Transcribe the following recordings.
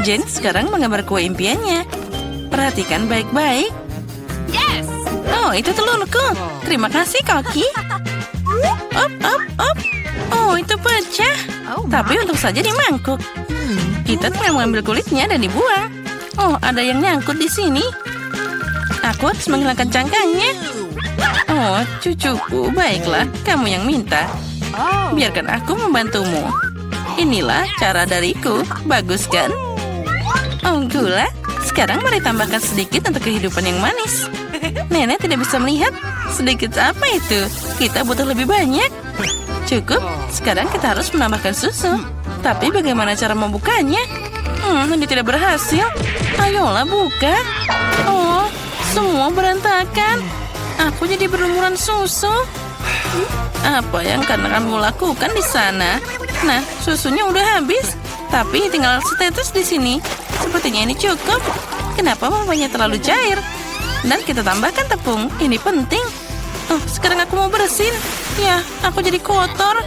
Jane sekarang menggambar kue impiannya. Perhatikan baik-baik. Oh, itu telurku. Terima kasih, Koki. Op, op, op. Oh, itu pecah. Tapi untung saja di mangkuk. Kita tinggal mengambil kulitnya dan dibuang. Oh, ada yang nyangkut di sini. Aku harus menghilangkan cangkangnya. Oh, cucuku, baiklah. Kamu yang minta. Biarkan aku membantumu. Inilah cara dariku. Bagus kan? Oh, gula. Sekarang mari tambahkan sedikit untuk kehidupan yang manis. Nenek tidak bisa melihat. Sedikit apa itu? Kita butuh lebih banyak. Cukup. Sekarang kita harus menambahkan susu. Tapi bagaimana cara membukanya? Ini tidak berhasil. Ayolah buka. Oh, semua berantakan. Aku jadi berlumuran susu. Apa yang kamu lakukan di sana? Nah, susunya udah habis. Tapi tinggal setetes di sini. Sepertinya ini cukup. Kenapa mamanya terlalu cair? Dan kita tambahkan tepung. Ini penting. Oh, sekarang aku mau bersin. Ya, aku jadi kotor.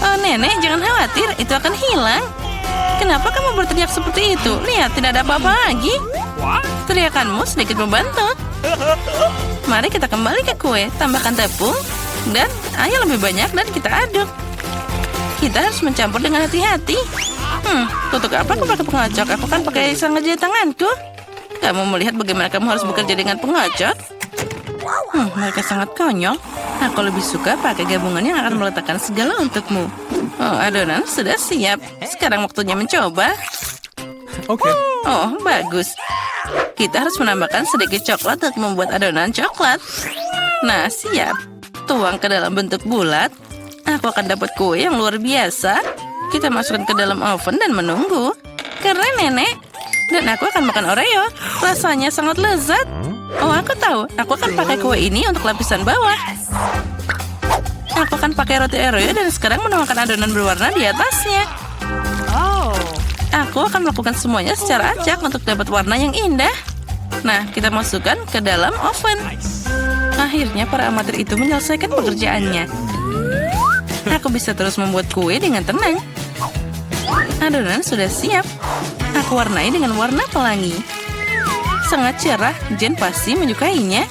Oh, nenek, jangan khawatir. Itu akan hilang. Kenapa kamu berteriak seperti itu? Lihat, tidak ada apa-apa lagi. Teriakanmu sedikit membantu. Mari kita kembali ke kue. Tambahkan tepung. Dan air lebih banyak dan kita aduk. Kita harus mencampur dengan hati-hati. Untuk apa aku pakai pengocok? Aku kan pakai sangat jari tanganku. Kamu melihat bagaimana kamu harus bekerja dengan pengocok? Mereka sangat konyol. Aku lebih suka pakai gabungan yang akan meletakkan segala untukmu. Oh, adonan sudah siap. Sekarang waktunya mencoba. Oke. Oh, bagus. Kita harus menambahkan sedikit coklat untuk membuat adonan coklat. Nah, siap. Tuang ke dalam bentuk bulat. Aku akan dapat kue yang luar biasa. Kita masukkan ke dalam oven dan menunggu. Keren, nenek. Dan aku akan makan Oreo. Rasanya sangat lezat. Oh, aku tahu. Aku akan pakai kue ini untuk lapisan bawah. Aku akan pakai roti Oreo dan sekarang menuangkan adonan berwarna di atasnya. Aku akan melakukan semuanya secara acak untuk dapat warna yang indah. Nah, kita masukkan ke dalam oven. Akhirnya para amatir itu menyelesaikan pekerjaannya. Aku bisa terus membuat kue dengan tenang. Adonan sudah siap. Aku warnai dengan warna pelangi. Sangat cerah, Jen pasti menyukainya.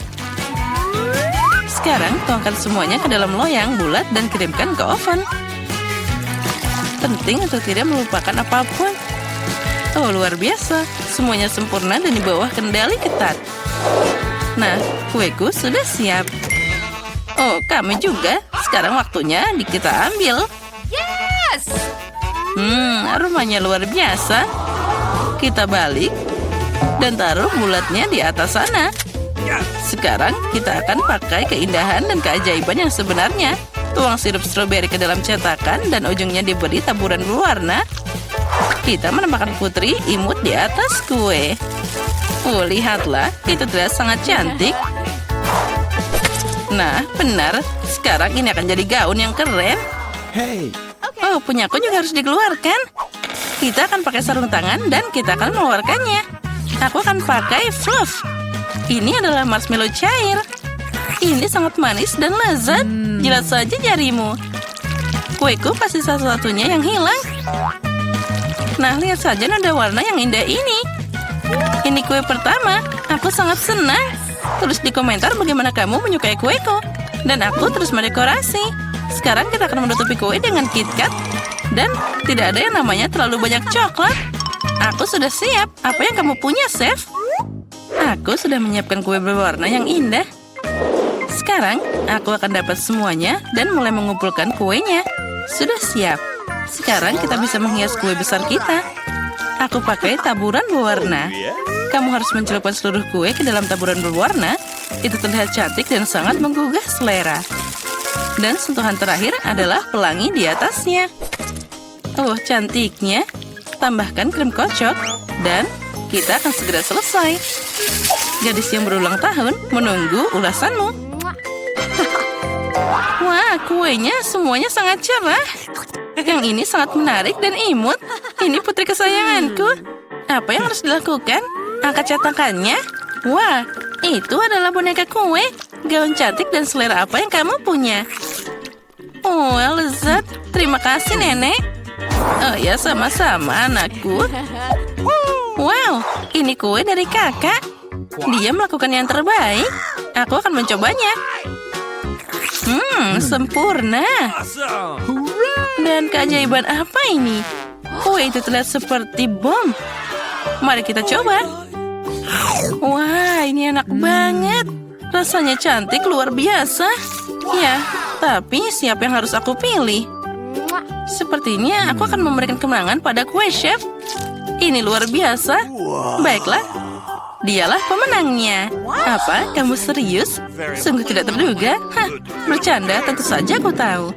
Sekarang tuangkan semuanya ke dalam loyang bulat dan kirimkan ke oven. Penting untuk tidak melupakan apapun. Oh, luar biasa. Semuanya sempurna dan di bawah kendali ketat. Nah, kueku sudah siap. Oh, kami juga. Sekarang waktunya kita ambil. Aromanya luar biasa. Kita balik dan taruh bulatnya di atas sana. Sekarang kita akan pakai keindahan dan keajaiban yang sebenarnya. Tuang sirup stroberi ke dalam cetakan dan ujungnya diberi taburan berwarna. Kita menambahkan putri imut di atas kue. Oh, lihatlah. Itu terlihat sangat cantik. Nah, benar. Sekarang ini akan jadi gaun yang keren. Oh, punyaku juga harus dikeluarkan. Kita akan pakai sarung tangan dan kita akan mengeluarkannya. Aku akan pakai fluff. Ini adalah marshmallow cair. Ini sangat manis dan lezat. Jilat saja jarimu. Kueku pasti satu-satunya yang hilang. Nah, lihat saja nada warna yang indah ini. Ini kue pertama. Aku sangat senang. Tulis di komentar bagaimana kamu menyukai kueku. Dan aku terus mendekorasi. Sekarang kita akan menutupi kue dengan KitKat. Dan tidak ada yang namanya terlalu banyak coklat. Aku sudah siap. Apa yang kamu punya, Chef? Aku sudah menyiapkan kue berwarna yang indah. Sekarang, aku akan dapat semuanya dan mulai mengumpulkan kuenya. Sudah siap. Sekarang kita bisa menghias kue besar kita. Aku pakai taburan berwarna. Kamu harus mencelupkan seluruh kue ke dalam taburan berwarna. Itu terlihat cantik dan sangat menggugah selera. Dan sentuhan terakhir adalah pelangi di atasnya. Oh, cantiknya. Tambahkan krim kocok. Dan kita akan segera selesai. Gadis yang berulang tahun menunggu ulasanmu. Wah, kuenya semuanya sangat cerah. Yang ini sangat menarik dan imut. Ini putri kesayanganku. Apa yang harus dilakukan? Angkat cetakannya. Wah, itu adalah boneka kue. Gaun cantik dan selera apa yang kamu punya? Oh, lezat. Terima kasih, Nenek. Oh ya, sama-sama anakku. Wow, ini kue dari kakak. Dia melakukan yang terbaik. Aku akan mencobanya. Sempurna. Dan keajaiban apa ini? Kue itu terlihat seperti bom. Mari kita coba. Wah, ini enak banget. Rasanya cantik luar biasa. Ya, tapi siapa yang harus aku pilih? Sepertinya aku akan memberikan kemenangan pada kue chef. Ini luar biasa. Baiklah, dialah pemenangnya. Apa? Kamu serius? Sungguh tidak terduga. Hah, bercanda, tentu saja aku tahu.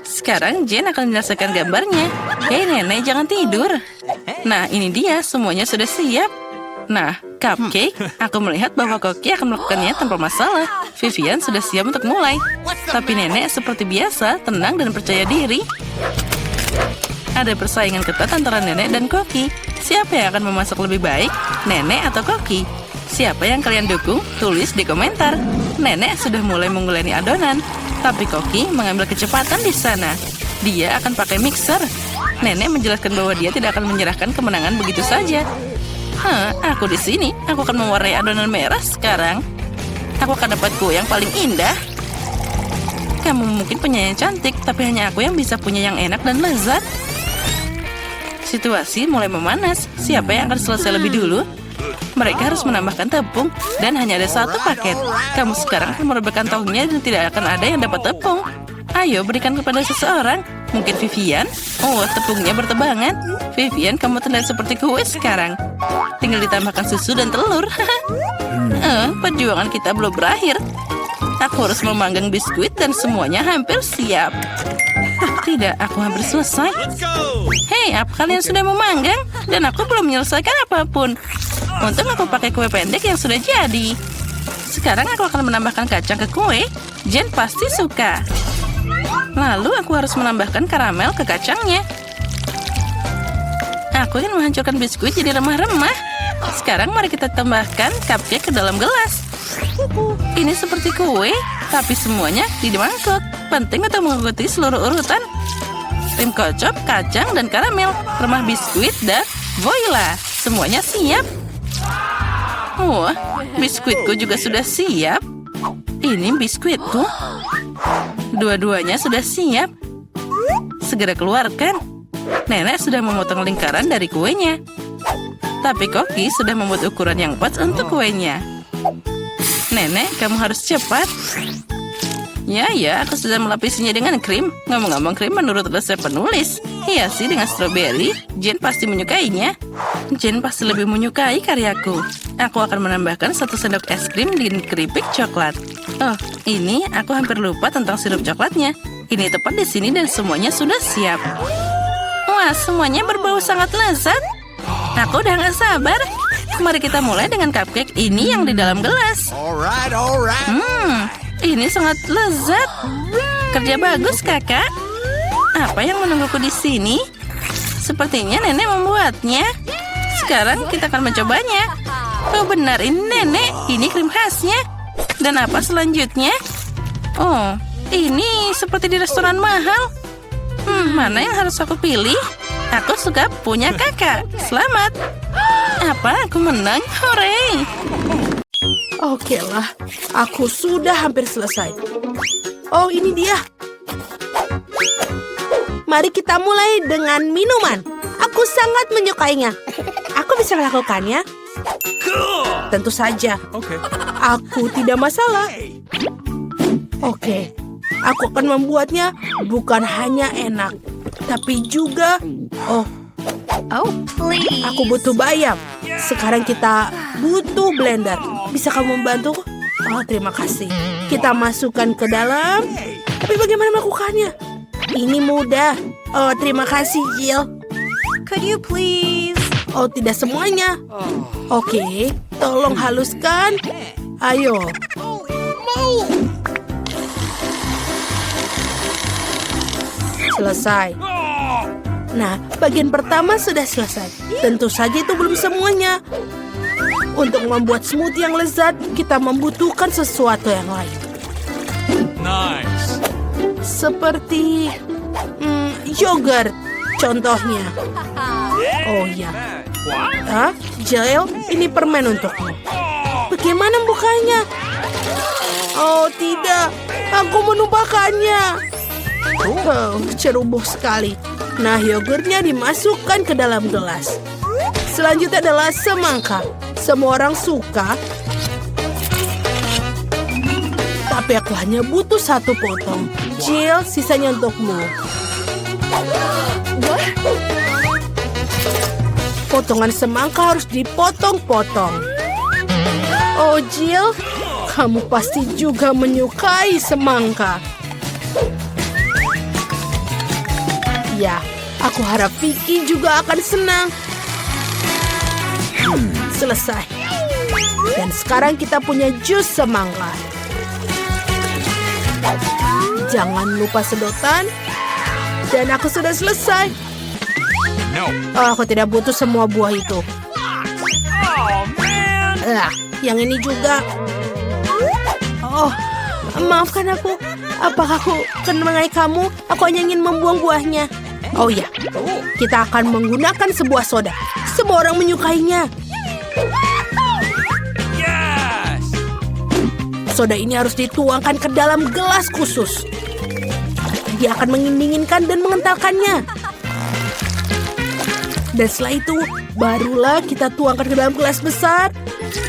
Sekarang Jen akan menyelesaikan gambarnya. Hei nenek, jangan tidur. Nah, ini dia, semuanya sudah siap. Nah, Cupcake, aku melihat bahwa Koki akan melakukannya tanpa masalah. Vivian sudah siap untuk mulai. Tapi nenek seperti biasa, tenang dan percaya diri. Ada persaingan ketat antara nenek dan Koki. Siapa yang akan memasak lebih baik, nenek atau Koki? Siapa yang kalian dukung? Tulis di komentar. Nenek sudah mulai mengguleni adonan. Tapi Koki mengambil kecepatan di sana. Dia akan pakai mixer. Nenek menjelaskan bahwa dia tidak akan menyerahkan kemenangan begitu saja. Aku di sini. Aku akan mewarnai adonan merah sekarang. Aku akan dapat kue yang paling indah. Kamu mungkin punya yang cantik, tapi hanya aku yang bisa punya yang enak dan lezat. Situasi mulai memanas. Siapa yang akan selesai lebih dulu? Mereka harus menambahkan tepung, dan hanya ada satu paket. Kamu sekarang akan merebahkan tahunya dan tidak akan ada yang dapat tepung. Ayo, berikan kepada seseorang. Mungkin Vivian? Oh, tepungnya bertebangan. Vivian, kamu terlihat seperti kue sekarang. Tinggal ditambahkan susu dan telur. Perjuangan kita belum berakhir. Aku harus memanggang biskuit dan semuanya hampir siap. Tidak, aku hampir selesai. Hei, apa kalian sudah memanggang? Dan aku belum menyelesaikan apapun. Untung aku pakai kue pendek yang sudah jadi. Sekarang aku akan menambahkan kacang ke kue. Jen pasti suka. Lalu aku harus menambahkan karamel ke kacangnya. Aku ingin menghancurkan biskuit jadi remah-remah. Sekarang mari kita tambahkan cupcake ke dalam gelas. Ini seperti kue, tapi semuanya di mangkok. Penting untuk mengikuti seluruh urutan. Krim kocok, kacang, dan karamel. Remah biskuit, dan voila. Semuanya siap. Wah, biskuitku juga sudah siap. Ini biskuitku. Dua-duanya sudah siap. Segera keluarkan. Nenek sudah memotong lingkaran dari kuenya. Tapi Koki sudah membuat ukuran yang pas untuk kuenya. Nenek, kamu harus cepat. Ya, aku sudah melapisinya dengan krim. Ngomong-ngomong krim menurut resep penulis. Hiasi dengan stroberi. Jen pasti menyukainya. Jen pasti lebih menyukai karyaku. Aku akan menambahkan 1 sendok es krim dengan keripik coklat. Oh, ini aku hampir lupa tentang sirup coklatnya. Ini tepat di sini dan semuanya sudah siap. Wah, semuanya berbau sangat lezat. Aku udah gak sabar. Mari kita mulai dengan cupcake ini yang di dalam gelas. Ini sangat lezat. Kerja bagus, kakak. Apa yang menungguku di sini? Sepertinya nenek membuatnya. Sekarang kita akan mencobanya. Oh benar, ini nenek. Ini krim khasnya. Dan apa selanjutnya? Oh, ini seperti di restoran mahal. Mana yang harus aku pilih? Aku suka punya kakak. Selamat. Apa? Aku menang? Hore! Oke lah, aku sudah hampir selesai. Oh, ini dia. Mari kita mulai dengan minuman. Aku sangat menyukainya. Aku bisa melakukannya. Tentu saja. Aku tidak masalah. Oke, aku akan membuatnya bukan hanya enak, tapi juga... Oh, please. Aku butuh bayam. Sekarang kita butuh blender. Bisa kamu membantu? Oh, terima kasih. Kita masukkan ke dalam. Tapi bagaimana melakukannya? Ini mudah. Oh, terima kasih, Jill. Could you please? Oh, tidak semuanya. Oke, tolong haluskan. Ayo. Selesai. Nah, bagian pertama sudah selesai. Tentu saja itu belum semuanya. Untuk membuat smoothie yang lezat, kita membutuhkan sesuatu yang lain. Nice. Seperti yogurt. contohnya. Oh ya. Hah? Jill, ini permen untukmu. Bagaimana bukanya? Oh tidak, aku menumpahkannya. Oh, ceroboh sekali. Nah, yogurtnya dimasukkan ke dalam gelas. Selanjutnya adalah semangka. Semua orang suka. Tapi aku hanya butuh 1 potong. Jill, sisanya untukmu. Potongan semangka harus dipotong-potong. Oh, Jill, kamu pasti juga menyukai semangka. Ya, aku harap Vicky juga akan senang. Selesai. Dan sekarang kita punya jus semangka. Jangan lupa sedotan. Dan aku sudah selesai. Oh, aku tidak butuh semua buah itu. Yang ini juga. Oh, maafkan aku. Apakah aku mengenai kamu? Aku hanya ingin membuang buahnya. Oh ya, kita akan menggunakan sebuah soda. Semua orang menyukainya. Soda ini harus dituangkan ke dalam gelas khusus. Dia akan mendinginkan dan mengentalkannya. Dan setelah itu, barulah kita tuangkan ke dalam gelas besar.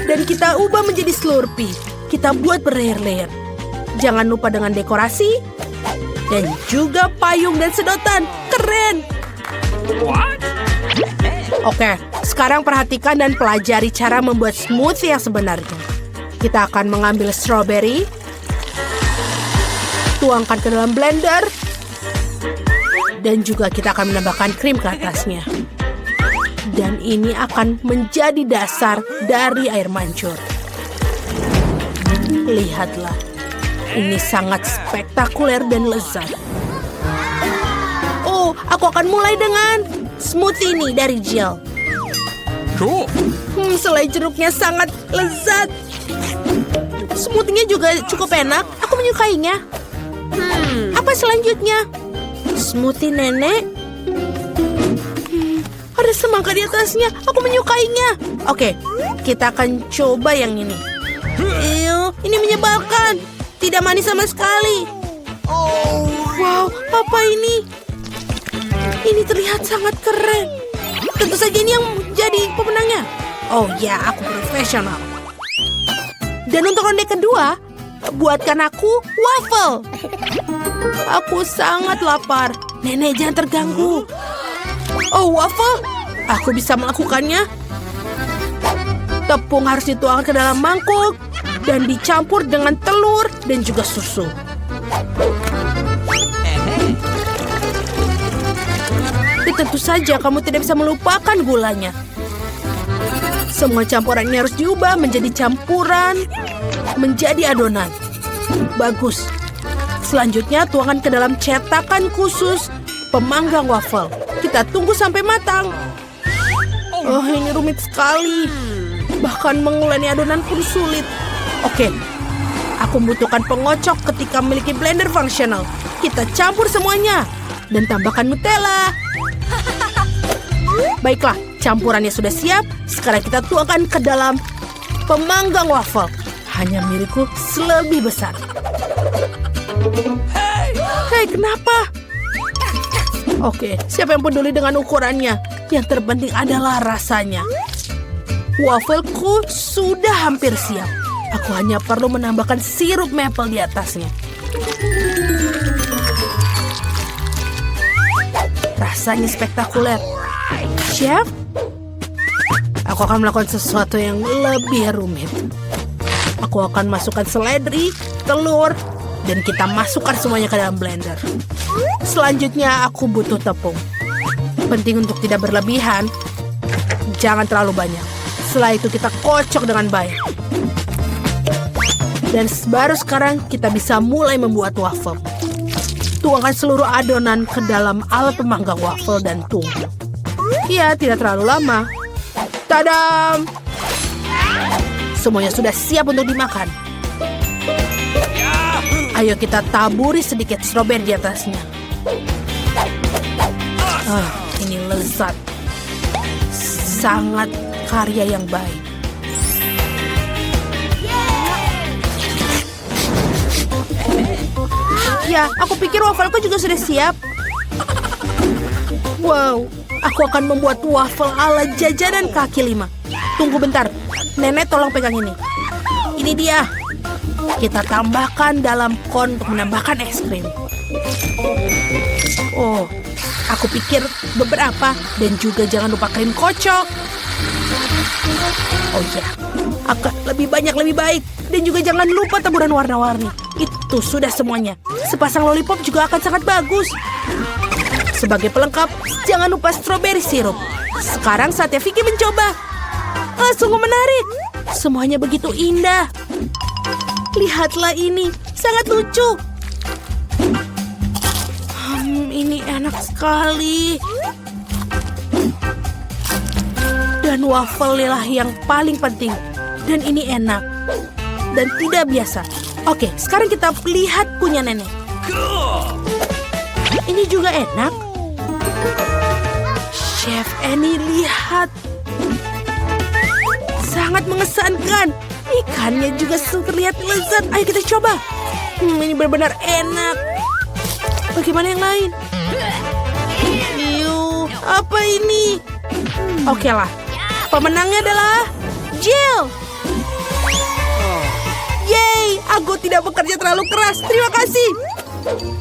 Dan kita ubah menjadi Slurpee. Kita buat berlayer-layer. Jangan lupa dengan dekorasi. Dan juga payung dan sedotan. Keren! Oke, sekarang perhatikan dan pelajari cara membuat smoothie yang sebenarnya. Kita akan mengambil strawberry. Tuangkan ke dalam blender. Dan juga kita akan menambahkan krim ke atasnya. Dan ini akan menjadi dasar dari air mancur. Lihatlah, ini sangat spektakuler dan lezat. Oh, aku akan mulai dengan smoothie ini dari Jill. Selai jeruknya sangat lezat. Smoothie-nya juga cukup enak. Aku menyukainya. Apa selanjutnya? Smoothie nenek. Ada semangka di atasnya. Aku menyukainya. Oke, kita akan coba yang ini. Ini menyebalkan. Tidak manis sama sekali. Wow, apa ini? Ini terlihat sangat keren. Tentu saja ini yang jadi pemenangnya. Oh ya, aku profesional. Dan untuk ronde kedua, buatkan aku waffle. Aku sangat lapar. Nenek, jangan terganggu. Oh, waffle? Aku bisa melakukannya. Tepung harus dituangkan ke dalam mangkuk dan dicampur dengan telur dan juga susu. Dan tentu saja kamu tidak bisa melupakan gulanya. Semua campuran ini harus diubah menjadi campuran, menjadi adonan. Bagus. Selanjutnya tuangkan ke dalam cetakan khusus pemanggang waffle. Kita tunggu sampai matang. Oh, ini rumit sekali. Bahkan menguleni adonan pun sulit. Oke, aku membutuhkan pengocok ketika memiliki blender fungsional. Kita campur semuanya dan tambahkan Nutella. Baiklah, campurannya sudah siap. Sekarang kita tuangkan ke dalam pemanggang waffle. Hanya milikku lebih besar. Hei, kenapa? Oke, siapa yang peduli dengan ukurannya? Yang terpenting adalah rasanya. Wafelku sudah hampir siap. Aku hanya perlu menambahkan sirup maple di atasnya. Rasanya spektakuler. Chef, aku akan melakukan sesuatu yang lebih rumit. Aku akan masukkan seledri, telur, dan kita masukkan semuanya ke dalam blender. Selanjutnya aku butuh tepung. Penting untuk tidak berlebihan. Jangan terlalu banyak. Setelah itu kita kocok dengan baik. Dan baru sekarang kita bisa mulai membuat waffle. Tuangkan seluruh adonan ke dalam alat pemanggang waffle dan tunggu. Ya, tidak terlalu lama. Tadam! Semuanya sudah siap untuk dimakan. Ayo kita taburi sedikit strawberry di atasnya. Ini lezat. Sangat karya yang baik. Ya, aku pikir wafelku juga sudah siap. Wow, aku akan membuat waffle ala jajanan kaki lima. Tunggu bentar, nenek tolong pegang ini. Ini dia. Kita tambahkan dalam kon untuk menambahkan es krim. Oh, aku pikir beberapa dan juga jangan lupa krim kocok. Oh ya, akan lebih banyak lebih baik. Dan juga jangan lupa taburan warna-warni. Itu sudah semuanya. Sepasang lollipop juga akan sangat bagus. Sebagai pelengkap, jangan lupa strawberry sirup. Sekarang saatnya Vicky mencoba. Sungguh menarik. Semuanya begitu indah. Lihatlah ini, sangat lucu. Ini enak sekali. Dan waffle lah yang paling penting. Dan ini enak. Dan tidak biasa. Oke, sekarang kita lihat punya nenek. Ini juga enak. Chef Annie, lihat. Sangat mengesankan. Ikannya juga terlihat lezat. Ayo kita coba. Ini benar-benar enak. Bagaimana yang lain? Apa ini? Oke lah. Pemenangnya adalah Jill. Yeay, aku tidak bekerja terlalu keras. Terima kasih.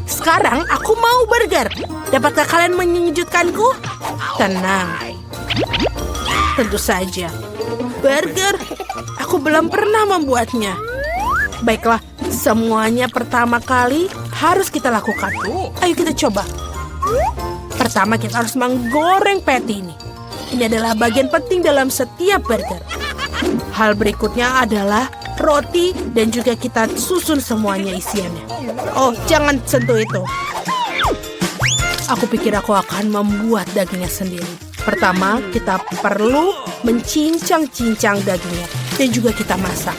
Sekarang aku mau burger. Dapatkah kalian menyejutkanku? Tenang. Tentu saja. Burger? Aku belum pernah membuatnya. Baiklah, semuanya pertama kali harus kita lakukan. Ayo kita coba. Pertama kita harus menggoreng patty ini. Ini adalah bagian penting dalam setiap burger. Hal berikutnya adalah roti dan juga kita susun semuanya isiannya. Oh, jangan sentuh itu. Aku pikir aku akan membuat dagingnya sendiri. Pertama, kita perlu mencincang-cincang dagingnya dan juga kita masak.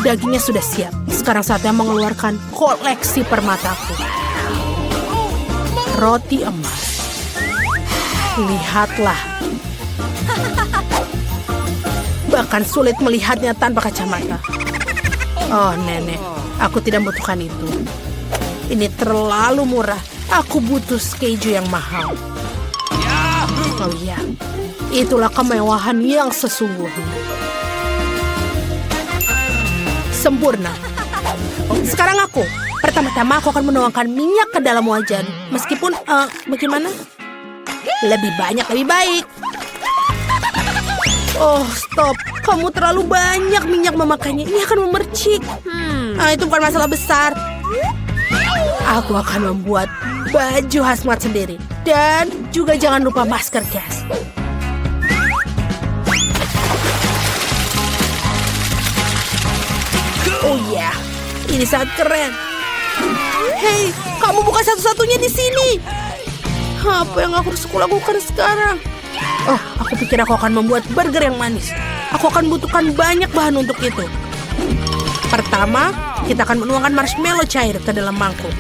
Dagingnya sudah siap. Sekarang saatnya mengeluarkan koleksi permataku. Roti emas. Lihatlah. Bahkan sulit melihatnya tanpa kacamata. Oh, nenek, aku tidak membutuhkan itu. Ini terlalu murah. Aku butuh keju yang mahal. Oh iya, itulah kemewahan yang sesungguhnya. Sempurna. Sekarang aku. Pertama-tama aku akan menuangkan minyak ke dalam wajan. Meskipun, bagaimana? Lebih banyak, lebih baik. Oh, stop. Kamu terlalu banyak minyak memakainya. Ini akan memercik. Itu bukan masalah besar. Aku akan membuat baju hazmat sendiri. Dan juga jangan lupa masker gas. Oh ya, ini sangat keren. Hei, kamu bukan satu-satunya di sini. Apa yang aku harus lakukan sekarang? Oh, aku pikir aku akan membuat burger yang manis. Aku akan butuhkan banyak bahan untuk itu. Pertama, kita akan menuangkan marshmallow cair ke dalam mangkuk.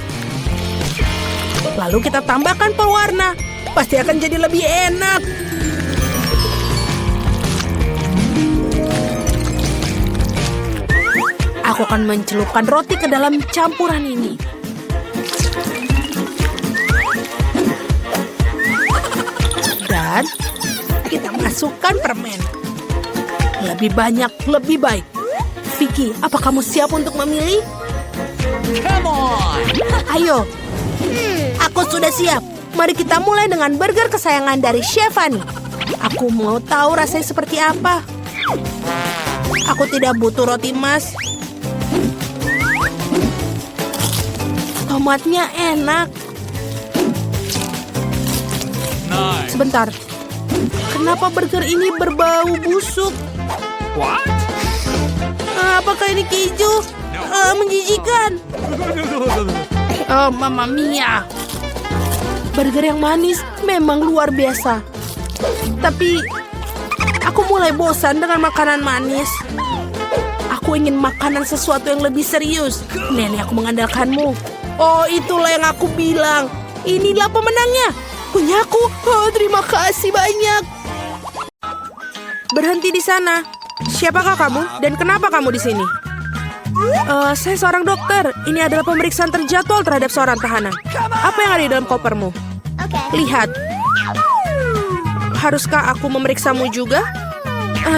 Lalu kita tambahkan pewarna. Pasti akan jadi lebih enak. Aku akan mencelupkan roti ke dalam campuran ini. Dan kita masukkan permen. Lebih banyak, lebih baik. Vicky, apa kamu siap untuk memilih? Come on! Ayo. Aku sudah siap. Mari kita mulai dengan burger kesayangan dari Chef Annie. Aku mau tahu rasanya seperti apa. Aku tidak butuh roti emas. Tomatnya enak. Nice. Sebentar. Kenapa burger ini berbau busuk? What? Apakah ini keju? Menjijikan. Oh, Mamma Mia. Burger yang manis memang luar biasa. Tapi aku mulai bosan dengan makanan manis. Aku ingin makanan sesuatu yang lebih serius. Nenek, aku mengandalkanmu. Oh, itulah yang aku bilang. Inilah pemenangnya. Punyaku. Oh, terima kasih banyak. Berhenti di sana. Siapakah kamu dan kenapa kamu di sini? Saya seorang dokter. Ini adalah pemeriksaan terjadwal terhadap seorang tahanan. Apa yang ada di dalam kopermu? Lihat. Haruskah aku memeriksamu juga?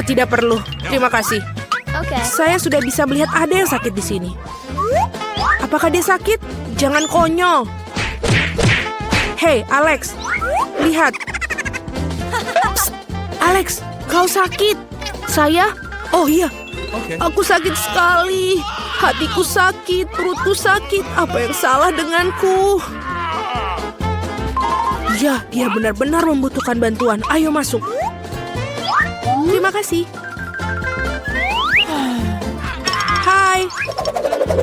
Tidak perlu. Terima kasih. Saya sudah bisa melihat ada yang sakit di sini. Apakah dia sakit? Jangan konyol. Hei, Alex. Lihat. Psst. Alex, kau sakit. Saya? Oh iya. Aku sakit sekali. Hatiku sakit, perutku sakit. Apa yang salah denganku? Ya, dia benar-benar membutuhkan bantuan. Ayo masuk. Terima kasih. Hai.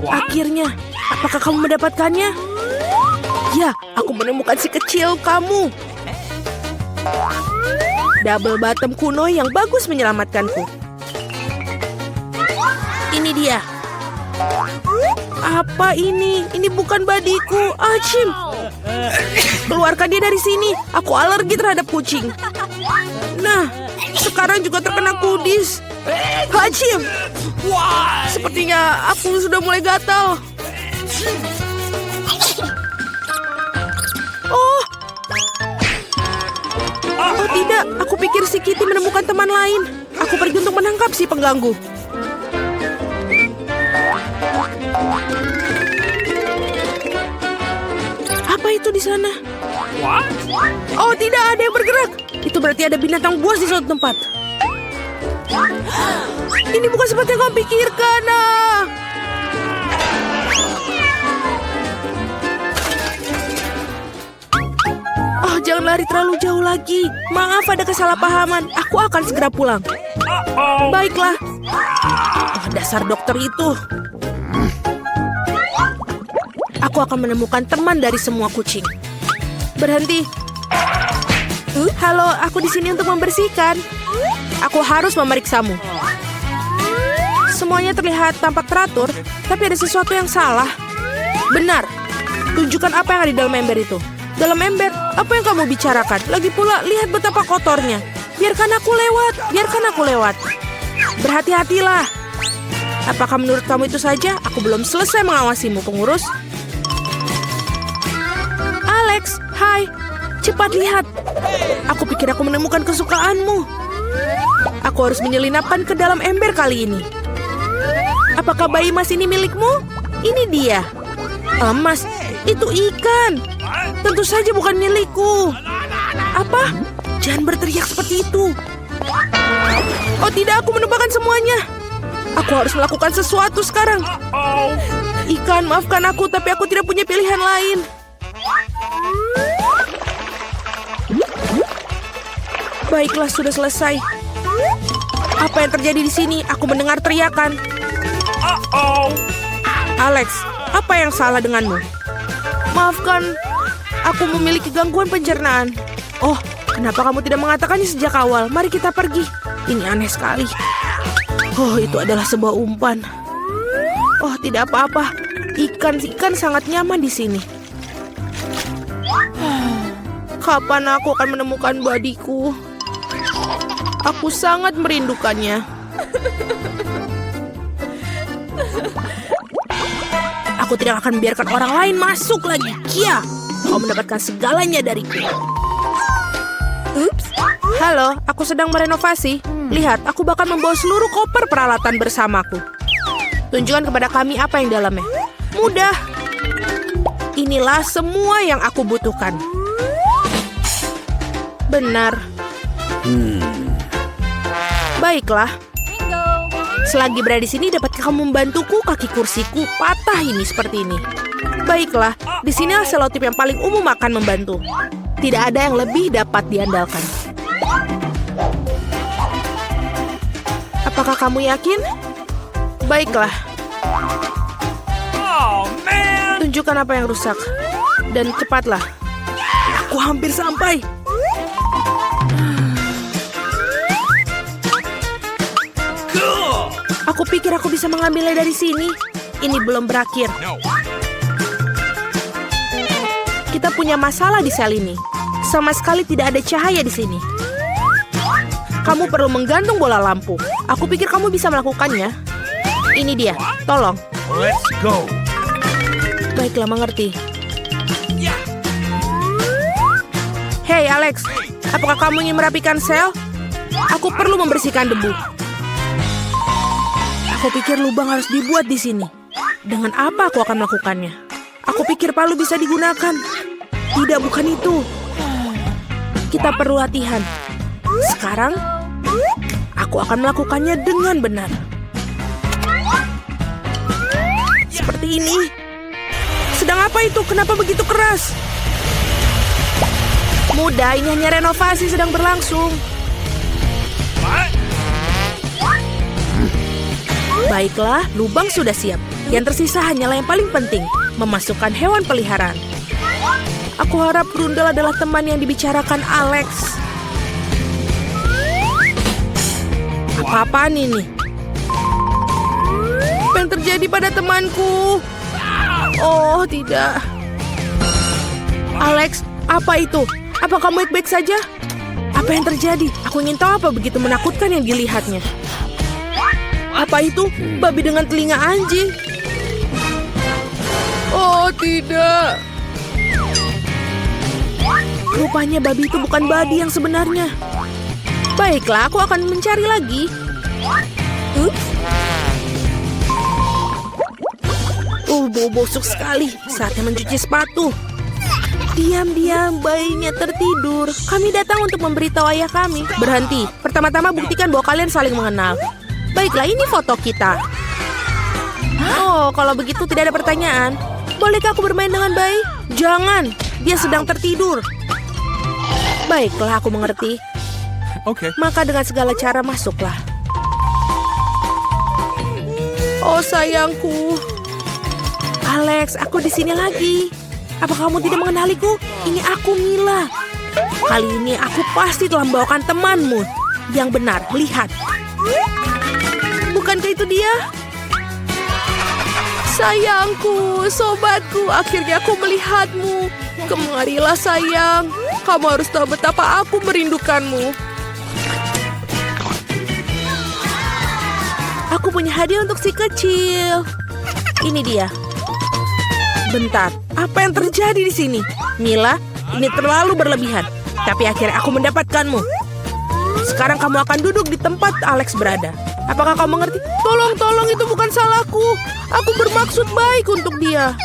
Akhirnya, apakah kamu mendapatkannya? Ya, aku menemukan si kecil kamu. Double bottom kuno yang bagus menyelamatkanku. Ini dia. Apa ini? Ini bukan badiku. Achim. Keluarkan dia dari sini. Aku alergi terhadap kucing. Nah, sekarang juga terkena kudis. Achim. Sepertinya aku sudah mulai gatal. Oh tidak, aku pikir si Kitty menemukan teman lain. Aku pergi untuk menangkap si pengganggu. Apa itu di sana? Oh tidak, ada yang bergerak. Itu berarti ada binatang buas di suatu tempat. Ini bukan seperti yang kau pikirkan. Jangan lari terlalu jauh lagi. Maaf, ada kesalahpahaman. Aku akan segera pulang. Baiklah. Dasar dokter itu. Aku akan menemukan teman dari semua kucing. Berhenti. Halo, aku di sini untuk membersihkan. Aku harus memeriksamu. Semuanya terlihat tampak teratur, tapi ada sesuatu yang salah. Benar. Tunjukkan apa yang ada di dalam ember itu. Dalam ember, apa yang kamu bicarakan? Lagi pula, lihat betapa kotornya. Biarkan aku lewat. Berhati-hatilah. Apakah menurut kamu itu saja? Aku belum selesai mengawasimu, pengurus. Alex, hai. Cepat lihat. Aku pikir aku menemukan kesukaanmu. Aku harus menyelinapkan ke dalam ember kali ini. Apakah bayi emas ini milikmu? Ini dia. Emas, itu ikan. Tentu saja bukan milikku. Apa? Jangan berteriak seperti itu. Oh tidak, aku menebakkan semuanya. Aku harus melakukan sesuatu sekarang. Ikan, maafkan aku, tapi aku tidak punya pilihan lain. Baiklah, sudah selesai. Apa yang terjadi di sini? Aku mendengar teriakan. Alex, apa yang salah denganmu? Maafkan, aku memiliki gangguan pencernaan. Oh, kenapa kamu tidak mengatakannya sejak awal? Mari kita pergi. Ini aneh sekali. Oh, itu adalah sebuah umpan. Oh, tidak apa-apa. Ikan sangat nyaman di sini. Kapan aku akan menemukan badiku? Aku sangat merindukannya. Aku tidak akan membiarkan orang lain masuk lagi. Kia, kau mendapatkan segalanya dariku. Ups. Halo, aku sedang merenovasi. Lihat, aku bahkan membawa seluruh koper peralatan bersamaku. Tunjukkan kepada kami apa yang dalamnya. Mudah. Inilah semua yang aku butuhkan. Benar. Baiklah. Selagi berada di sini, dapatkah kamu membantuku? Kaki kursiku patah ini seperti ini. Baiklah, di sini selotip yang paling umum akan membantu. Tidak ada yang lebih dapat diandalkan. Apakah kamu yakin? Baiklah. Tunjukkan apa yang rusak. Dan cepatlah. Aku hampir sampai. Aku pikir aku bisa mengambilnya dari sini. Ini belum berakhir. Kita punya masalah di sel ini. Sama sekali tidak ada cahaya di sini. Kamu perlu menggantung bola lampu. Aku pikir kamu bisa melakukannya. Ini dia, tolong. Let's go. Baiklah, mengerti. Hei, Alex. Apakah kamu ingin merapikan sel? Aku perlu membersihkan debu. Aku pikir lubang harus dibuat di sini. Dengan apa aku akan melakukannya? Aku pikir palu bisa digunakan. Tidak, bukan itu. Kita perlu latihan. Sekarang, aku akan melakukannya dengan benar. Seperti ini. Sedang apa itu? Kenapa begitu keras? Mudah, ini hanya renovasi sedang berlangsung. Baiklah, lubang sudah siap. Yang tersisa hanyalah yang paling penting, memasukkan hewan peliharaan. Aku harap Brundle adalah teman yang dibicarakan Alex. Apa-apaan ini? Apa yang terjadi pada temanku? Oh, tidak. Alex, apa itu? Apa kamu baik-baik saja? Apa yang terjadi? Aku ingin tahu apa begitu menakutkan yang dilihatnya. Apa itu? Babi dengan telinga anjing. Oh, tidak. Rupanya babi itu bukan babi yang sebenarnya. Baiklah, aku akan mencari lagi. Bau busuk sekali. Saatnya mencuci sepatu. Diam-diam, bayinya tertidur. Kami datang untuk memberitahu ayah kami. Berhenti. Pertama-tama buktikan bahwa kalian saling mengenal. Baiklah, ini foto kita. Oh, kalau begitu tidak ada pertanyaan. Bolehkah aku bermain dengan bayi? Jangan, dia sedang tertidur. Baiklah, aku mengerti. Okay. Maka dengan segala cara masuklah. Oh, sayangku. Alex, aku di sini lagi. Apa kamu tidak mengenaliku? Ini aku, Mila. Kali ini aku pasti telah membawakan temanmu. Yang benar, lihat. Bukankah itu dia? Sayangku, sobatku, akhirnya aku melihatmu. Kemarilah sayang. Kamu harus tahu betapa aku merindukanmu. Aku punya hadiah untuk si kecil. Ini dia. Bentar, apa yang terjadi di sini? Mila, ini terlalu berlebihan. Tapi akhirnya aku mendapatkanmu. Sekarang kamu akan duduk di tempat Alex berada. Apakah kamu mengerti? Tolong, itu bukan salahku. Aku bermaksud baik untuk dia.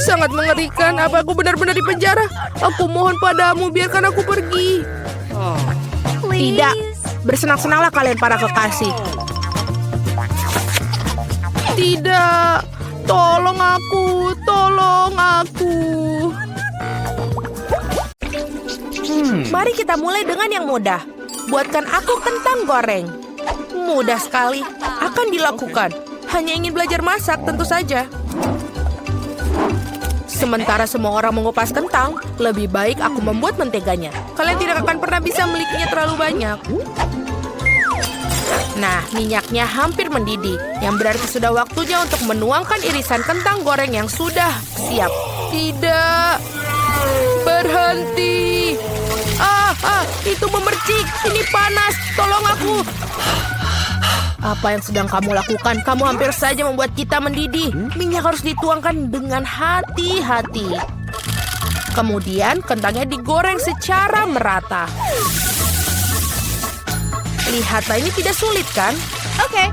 Sangat mengerikan. Apa aku benar-benar di penjara? Aku mohon padamu, biarkan aku pergi. Tidak. Bersenang-senanglah kalian para kekasih. Tidak. Tolong aku. Mari kita mulai dengan yang mudah. Buatkan aku kentang goreng. Mudah sekali. Akan dilakukan. Hanya ingin belajar masak, tentu saja. Sementara semua orang mengupas kentang, lebih baik aku membuat menteganya. Kalian tidak akan pernah bisa memilikinya terlalu banyak. Nah, minyaknya hampir mendidih, yang berarti sudah waktunya untuk menuangkan irisan kentang goreng yang sudah siap. Tidak. Berhenti. Itu memercik. Ini panas. Tolong aku. Apa yang sedang kamu lakukan? Kamu hampir saja membuat kita mendidih. Minyak harus dituangkan dengan hati-hati. Kemudian kentangnya digoreng secara merata. Lihatlah, ini tidak sulit kan? Oke.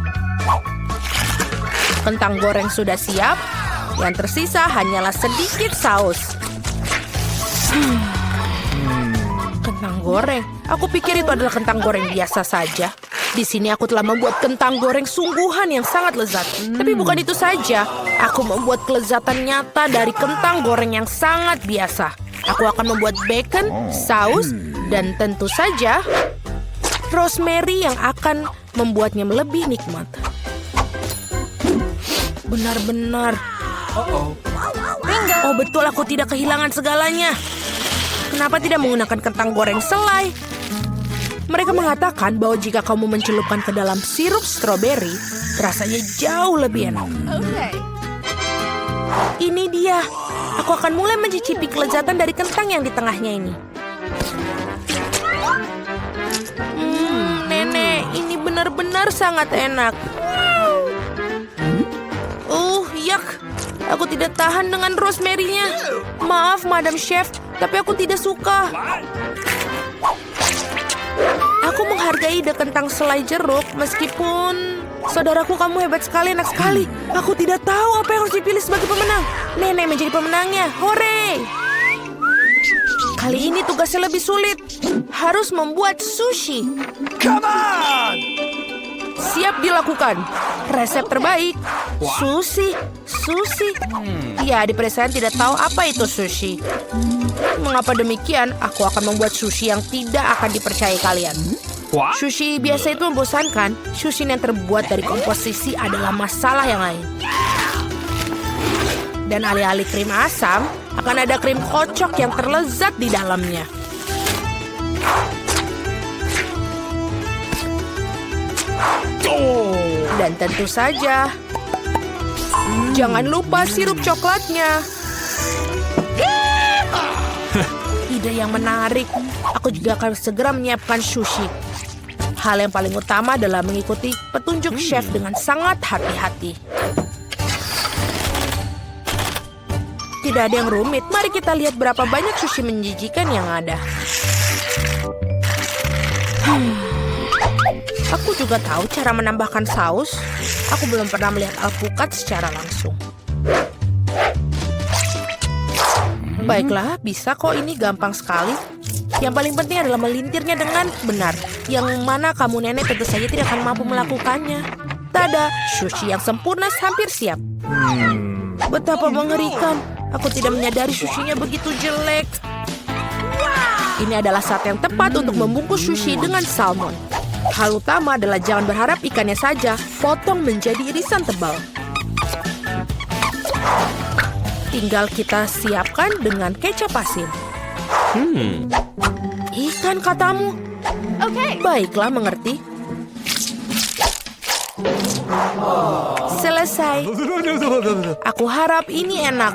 Kentang goreng sudah siap. Yang tersisa hanyalah sedikit saus. Kentang goreng. Aku pikir itu adalah kentang goreng biasa saja. Di sini aku telah membuat kentang goreng sungguhan yang sangat lezat. Tapi bukan itu saja. Aku membuat kelezatan nyata dari kentang goreng yang sangat biasa. Aku akan membuat bacon, saus, dan tentu saja rosemary yang akan membuatnya lebih nikmat. Benar-benar. Oh betul, aku tidak kehilangan segalanya. Kenapa tidak menggunakan kentang goreng selai? Mereka mengatakan bahwa jika kamu mencelupkan ke dalam sirup stroberi, rasanya jauh lebih enak. Ini dia. Aku akan mulai mencicipi kelezatan dari kentang yang di tengahnya ini. Nenek, ini benar-benar sangat enak. Yak. Aku tidak tahan dengan rosemary-nya. Maaf, Madam Chef, tapi aku tidak suka. Aku menghargai ide kentang selai jeruk, meskipun... Saudaraku, kamu hebat sekali, enak sekali. Aku tidak tahu apa yang harus dipilih sebagai pemenang. Nenek menjadi pemenangnya. Hore! Kali ini tugasnya lebih sulit. Harus membuat sushi. Come on! Siap dilakukan. Resep terbaik. Sushi. Ya, di pedesaan tidak tahu apa itu sushi. Mengapa demikian? Aku akan membuat sushi yang tidak akan dipercayai kalian. What? Sushi biasa itu membosankan. Sushi yang terbuat dari komposisi adalah masalah yang lain. Dan alih-alih krim asam, akan ada krim kocok yang terlezat di dalamnya. Dan tentu saja, jangan lupa sirup coklatnya. Ide yang menarik. Aku juga akan segera menyiapkan sushi. Hal yang paling utama adalah mengikuti petunjuk chef dengan sangat hati-hati. Tidak ada yang rumit. Mari kita lihat berapa banyak sushi menjijikan yang ada. Aku juga tahu cara menambahkan saus. Aku belum pernah melihat alpukat secara langsung. Baiklah, bisa kok, ini gampang sekali. Yang paling penting adalah melintirnya dengan benar. Yang mana kamu nenek tentu saja tidak akan mampu melakukannya. Tada, sushi yang sempurna hampir siap. Betapa mengerikan. Aku tidak menyadari sushinya begitu jelek. Ini adalah saat yang tepat untuk membungkus sushi dengan salmon. Hal utama adalah jangan berharap ikannya saja, potong menjadi irisan tebal. Tinggal kita siapkan dengan kecap asin. Ikan katamu? Oke. Baiklah, mengerti. Selesai. Aku harap ini enak.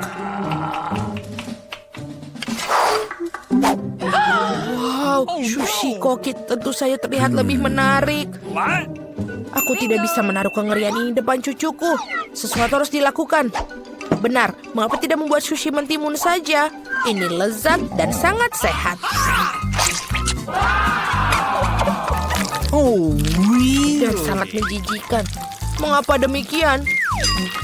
Wow, sushi koki tentu saja terlihat lebih menarik. What? Aku tidak bisa menaruh kengerian ini depan cucuku. Sesuatu harus dilakukan. Benar, mengapa tidak membuat sushi mentimun saja? Ini lezat dan sangat sehat. Dan sangat menjijikan. Mengapa demikian?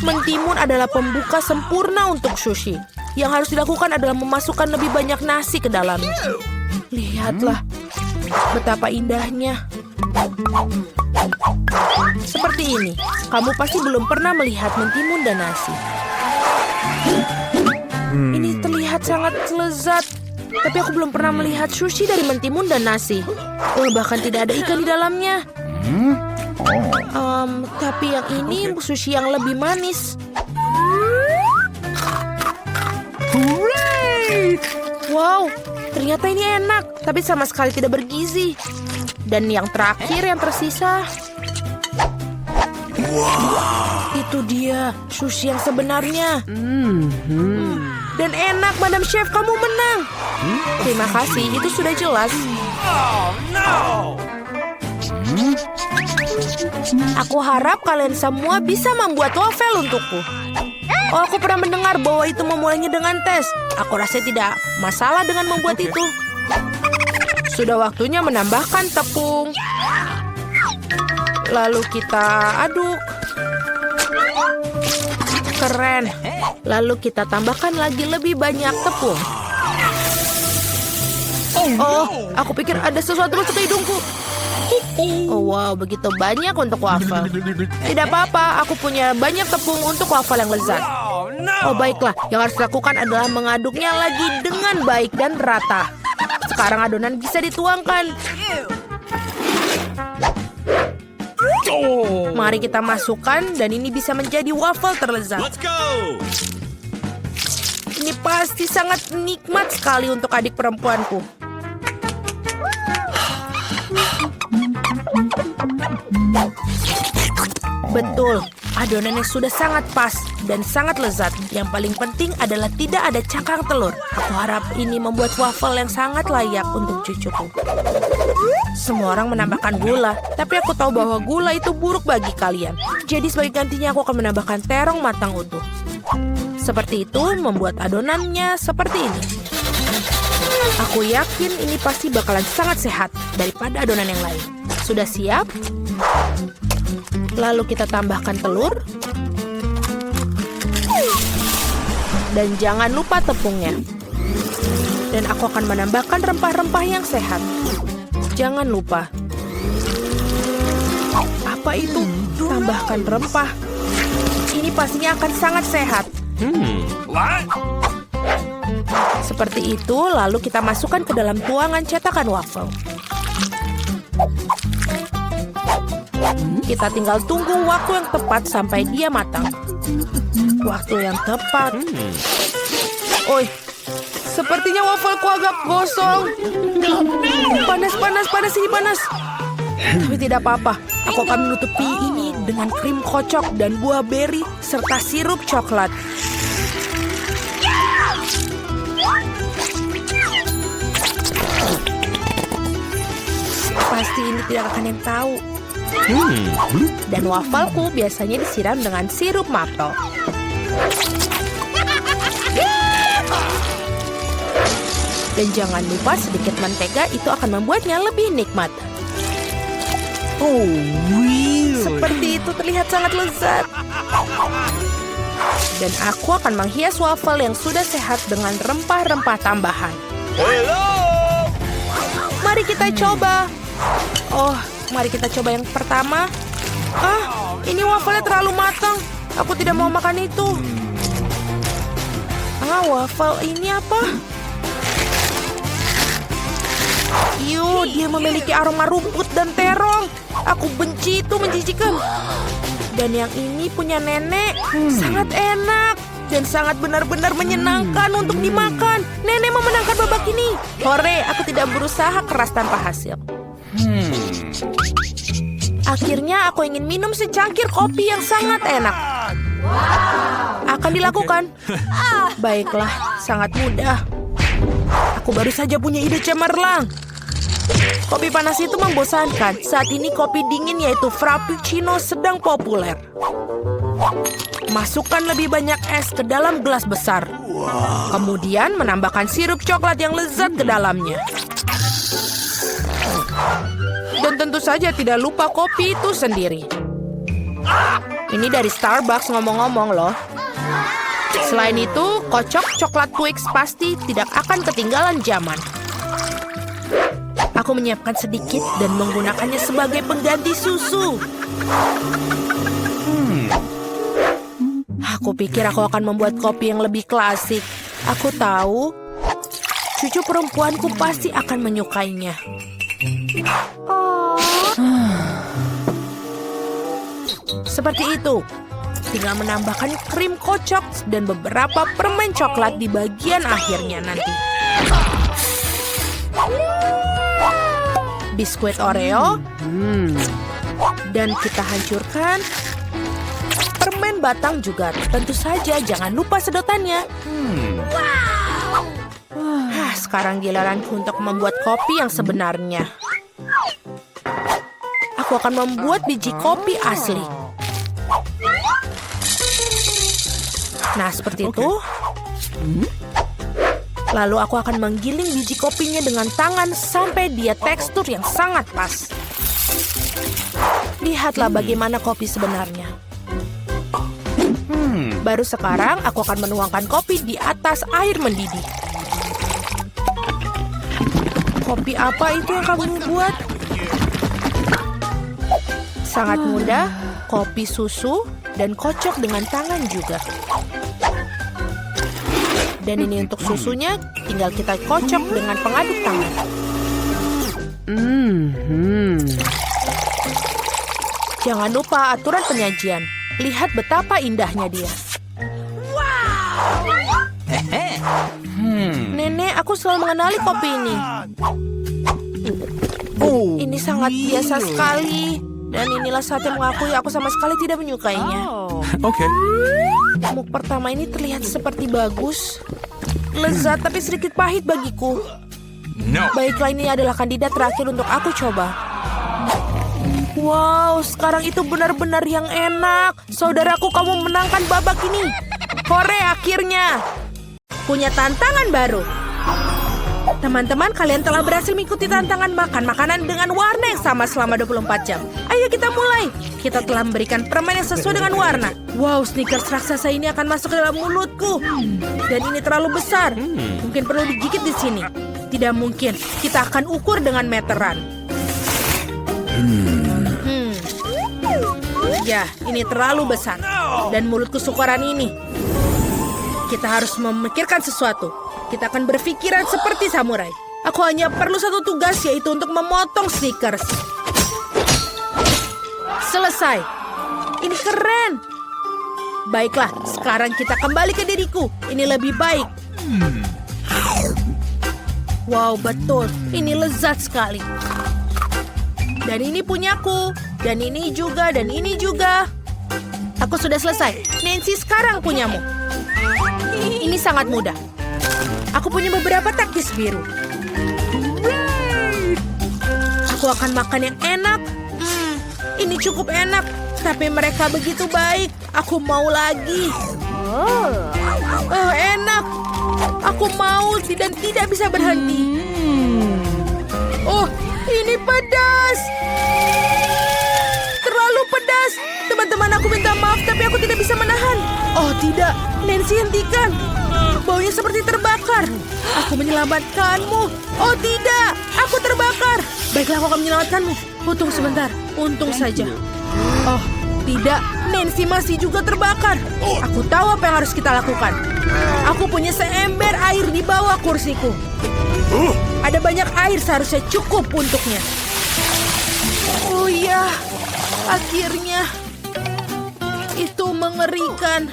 Mentimun adalah pembuka sempurna untuk sushi. Yang harus dilakukan adalah memasukkan lebih banyak nasi ke dalamnya. Lihatlah, betapa indahnya. Seperti ini, kamu pasti belum pernah melihat mentimun dan nasi. Ini terlihat sangat lezat. Tapi aku belum pernah melihat sushi dari mentimun dan nasi. Bahkan tidak ada ikan di dalamnya. Tapi yang ini sushi yang lebih manis. Wow, ternyata ini enak. Tapi sama sekali tidak bergizi. Dan yang terakhir yang tersisa. Itu dia, sushi yang sebenarnya. Dan enak, Madam Chef, kamu menang. Terima kasih, itu sudah jelas. Oh, no! Aku harap kalian semua bisa membuat waffle untukku. Oh, aku pernah mendengar bahwa itu memulainya dengan tes. Aku rasa tidak masalah dengan membuat itu. Sudah waktunya menambahkan tepung. Lalu kita aduk. Keren. Lalu kita tambahkan lagi lebih banyak tepung. Oh, aku pikir ada sesuatu masuk ke hidungku. Oh, wow, begitu banyak untuk waffle. Tidak apa-apa, aku punya banyak tepung untuk waffle yang lezat. Oh, no! Oh, baiklah. Yang harus dilakukan adalah mengaduknya lagi dengan baik dan rata. Sekarang adonan bisa dituangkan. Mari kita masukkan dan ini bisa menjadi waffle terlezat. Let's go! Ini pasti sangat nikmat sekali untuk adik perempuanku. Betul, Adonannya sudah sangat pas dan sangat lezat. Yang paling penting adalah tidak ada cangkang telur. Aku harap ini membuat waffle yang sangat layak untuk cucuku. Semua orang menambahkan gula, tapi aku tahu bahwa gula itu buruk bagi kalian. Jadi sebagai gantinya aku akan menambahkan terong matang utuh. Seperti itu membuat adonannya seperti ini. Aku yakin ini pasti bakalan sangat sehat daripada adonan yang lain. Sudah siap? Lalu kita tambahkan telur. Dan jangan lupa tepungnya. Dan aku akan menambahkan rempah-rempah yang sehat. Jangan lupa. Apa itu? Tambahkan rempah. Ini pastinya akan sangat sehat. What? Seperti itu, lalu kita masukkan ke dalam tuangan cetakan waffle. Kita tinggal tunggu waktu yang tepat sampai dia matang. Waktu yang tepat. Oi, sepertinya waffleku agak gosong. Panas ini panas. Tapi tidak apa-apa. Aku akan menutupi ini dengan krim kocok dan buah beri serta sirup coklat. Pasti ini tidak akan yang tahu. Dan wafelku biasanya disiram dengan sirup maple. Dan jangan lupa sedikit mentega, itu akan membuatnya lebih nikmat. Oh, really? Seperti itu terlihat sangat lezat. Dan aku akan menghias waffle yang sudah sehat dengan rempah-rempah tambahan. Hello! Mari kita coba. Oh, mari kita coba yang pertama. Ini wafelnya terlalu matang. Aku tidak mau makan itu. Waffle ini apa? Dia memiliki aroma rumput dan terong. Aku benci itu, menjijikan. Dan yang ini punya nenek. Sangat enak. Dan sangat benar-benar menyenangkan untuk dimakan. Nenek memenangkan babak ini. Hore, aku tidak berusaha keras tanpa hasil. Akhirnya aku ingin minum secangkir kopi yang sangat enak. Akan dilakukan. Baiklah, sangat mudah. Aku baru saja punya ide cemerlang. Kopi panas itu membosankan. Saat ini kopi dingin yaitu Frappuccino sedang populer. Masukkan lebih banyak es ke dalam gelas besar. Kemudian menambahkan sirup coklat yang lezat ke dalamnya. Dan tentu saja tidak lupa kopi itu sendiri. Ini dari Starbucks ngomong-ngomong loh. Selain itu, kocok coklat Twix pasti tidak akan ketinggalan zaman. Aku menyiapkan sedikit dan menggunakannya sebagai pengganti susu. Aku pikir aku akan membuat kopi yang lebih klasik. Aku tahu, cucu perempuanku pasti akan menyukainya. Seperti itu. Tinggal menambahkan krim kocok dan beberapa permen coklat di bagian akhirnya nanti. Biskuit Oreo. Dan kita hancurkan permen batang juga. Tentu saja jangan lupa sedotannya. Sekarang giliranku untuk membuat kopi yang sebenarnya. Aku akan membuat biji kopi asli. Nah, seperti itu. Lalu aku akan menggiling biji kopinya dengan tangan sampai dia tekstur yang sangat pas. Lihatlah bagaimana kopi sebenarnya. Baru sekarang aku akan menuangkan kopi di atas air mendidih. Kopi apa itu yang kamu buat? Sangat mudah, kopi susu dan kocok dengan tangan juga. Dan ini untuk susunya, tinggal kita kocok dengan pengaduk tangan. Jangan lupa aturan penyajian. Lihat betapa indahnya dia. Nenek, aku selalu mengenali kopi ini. Ini sangat biasa sekali. Dan inilah saatnya mengakui aku sama sekali tidak menyukainya. Okay. Muk pertama ini terlihat seperti bagus. Lezat tapi sedikit pahit bagiku. No. Baiklah, ini adalah kandidat terakhir untuk aku coba. Wow, sekarang itu benar-benar yang enak. Saudaraku, kamu menangkan babak ini. Hore, akhirnya. Punya tantangan baru. Teman-teman, kalian telah berhasil mengikuti tantangan makan makanan dengan warna yang sama selama 24 jam. Ayo kita mulai. Kita telah memberikan permen yang sesuai dengan warna. Wow, Snickers raksasa ini akan masuk ke dalam mulutku. Dan ini terlalu besar. Mungkin perlu digigit di sini. Tidak mungkin. Kita akan ukur dengan meteran. Ya, ini terlalu besar. Dan mulutku syukuran ini. Kita harus memikirkan sesuatu. Kita akan berpikiran seperti samurai. Aku hanya perlu satu tugas, yaitu untuk memotong Snickers. Selesai. Ini keren. Baiklah, sekarang kita kembali ke diriku. Ini lebih baik. Wow, betul. Ini lezat sekali. Dan ini punyaku. Dan ini juga, dan ini juga. Aku sudah selesai. Nancy, sekarang punyamu. Ini sangat mudah. Aku punya beberapa taktis biru. Aku akan makan yang enak. Ini cukup enak. Tapi mereka begitu baik. Aku mau lagi. Oh, enak. Aku mau dan tidak bisa berhenti. Oh, ini pedas. Terlalu pedas. Teman-teman, aku minta maaf, tapi aku tidak bisa menahan. Oh, tidak. Nancy, hentikan. Baunya seperti terbakar. Aku menyelamatkanmu. Oh, tidak. Aku terbakar. Baiklah, aku akan menyelamatkanmu. Untung sebentar. Untung saja. Oh, tidak. Nancy masih juga terbakar. Aku tahu apa yang harus kita lakukan. Aku punya seember air di bawah kursiku. Ada banyak air, seharusnya cukup untuknya. Oh ya, akhirnya. Itu mengerikan.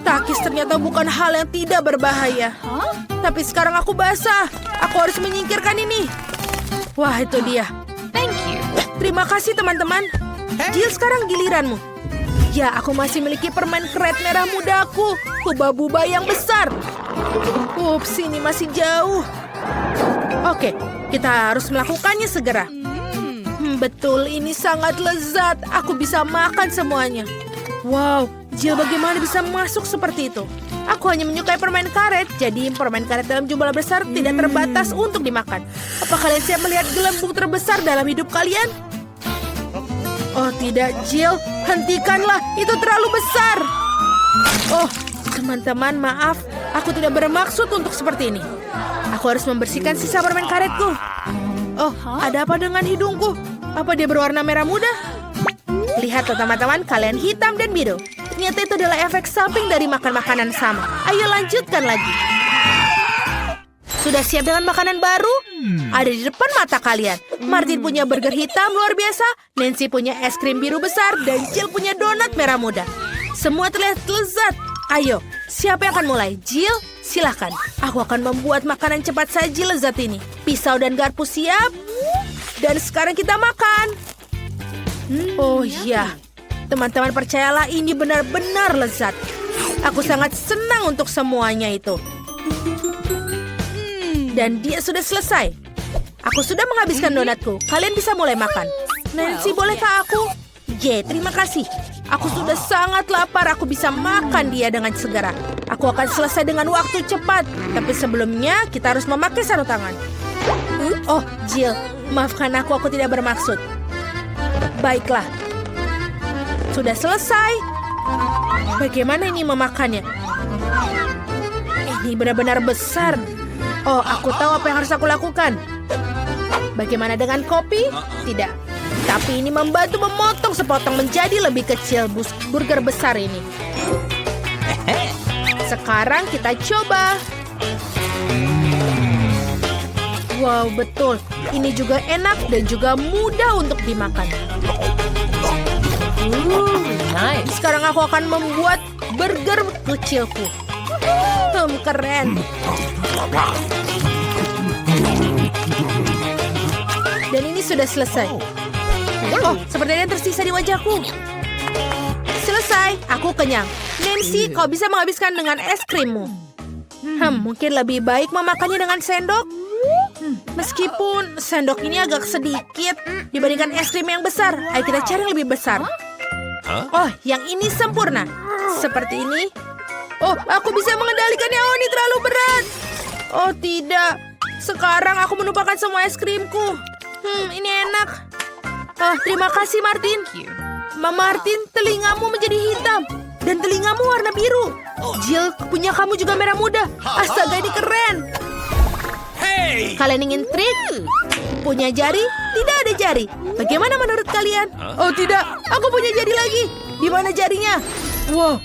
Takis ternyata bukan hal yang tidak berbahaya. Tapi sekarang aku basah. Aku harus menyingkirkan ini. Wah, itu dia. Thank you. Terima kasih, teman-teman. Jill, sekarang giliranmu. Ya, aku masih memiliki permen keret merah mudaku. Buba-buba yang besar. Ups, ini masih jauh. Oke, kita harus melakukannya segera. Betul, ini sangat lezat. Aku bisa makan semuanya. Wow, Jill bagaimana bisa masuk seperti itu? Aku hanya menyukai permen karet, jadi permen karet dalam jumlah besar tidak terbatas untuk dimakan. Apa kalian siap melihat gelembung terbesar dalam hidup kalian? Oh tidak, Jill, hentikanlah, itu terlalu besar. Oh, teman-teman, maaf, aku tidak bermaksud untuk seperti ini. Aku harus membersihkan sisa permen karetku. Oh, ada apa dengan hidungku? Apa dia berwarna merah muda? Lihat teman-teman, kalian hitam dan biru. Ternyata itu adalah efek samping dari makan makanan sama. Ayo lanjutkan lagi. Sudah siap dengan makanan baru? Ada di depan mata kalian. Martin punya burger hitam luar biasa, Nancy punya es krim biru besar, dan Jill punya donat merah muda. Semua terlihat lezat. Ayo, siapa yang akan mulai? Jill, silahkan. Aku akan membuat makanan cepat saji lezat ini. Pisau dan garpu siap. Dan sekarang kita makan. Oh iya, teman-teman percayalah ini benar-benar lezat. Aku sangat senang untuk semuanya itu. Dan dia sudah selesai. Aku sudah menghabiskan donatku. Kalian bisa mulai makan. Nancy, bolehkah aku? Terima kasih. Aku sudah sangat lapar. Aku bisa makan dia dengan segera. Aku akan selesai dengan waktu cepat. Tapi sebelumnya kita harus memakai sarung tangan. Oh, Jill, maafkan aku tidak bermaksud. Baiklah. Sudah selesai. Bagaimana ini memakannya? Ini benar-benar besar. Oh, aku tahu apa yang harus aku lakukan. Bagaimana dengan kopi? Tidak. Tapi ini membantu memotong sepotong menjadi lebih kecil burger besar ini. Sekarang kita coba. Wow, betul. Ini juga enak dan juga mudah untuk dimakan. Nice. Sekarang aku akan membuat burger kecilku. Keren. Dan ini sudah selesai. Oh, seperti ada yang tersisa di wajahku. Selesai, aku kenyang. Nancy, kau bisa menghabiskan dengan es krimmu. Mungkin lebih baik memakannya dengan sendok. Meskipun sendok ini agak sedikit dibandingkan es krim yang besar. Ayo kita cari yang lebih besar. Oh, yang ini sempurna. Seperti ini. Oh, aku bisa mengendalikannya. Oh, ini terlalu berat. Oh, tidak. Sekarang aku menumpahkan semua es krimku. Ini enak. Oh, terima kasih, Martin. Martin, telingamu menjadi hitam. Dan telingamu warna biru. Jill, punya kamu juga merah muda. Astaga, ini keren. Hey! Kalian ingin trik? Punya jari? Tidak ada jari. Bagaimana menurut kalian? Oh tidak, aku punya jari lagi. Di mana jarinya? Wow,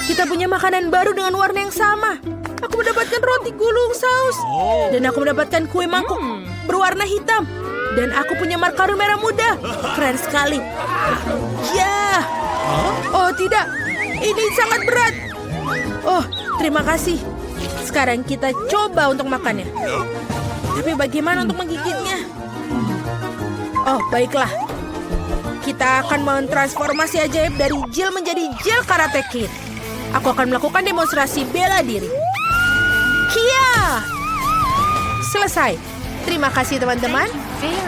kita punya makanan baru dengan warna yang sama. Aku mendapatkan roti gulung saus. Dan aku mendapatkan kue mangkuk berwarna hitam. Dan aku punya makaron merah muda. Keren sekali. Ya. Oh tidak, ini sangat berat. Oh, terima kasih. Sekarang kita coba untuk makannya. Tapi bagaimana untuk menggigitnya? Oh, baiklah. Kita akan mentransformasi ajaib dari Jill menjadi Jill Karate Kid. Aku akan melakukan demonstrasi bela diri. Kia! Selesai. Terima kasih teman-teman.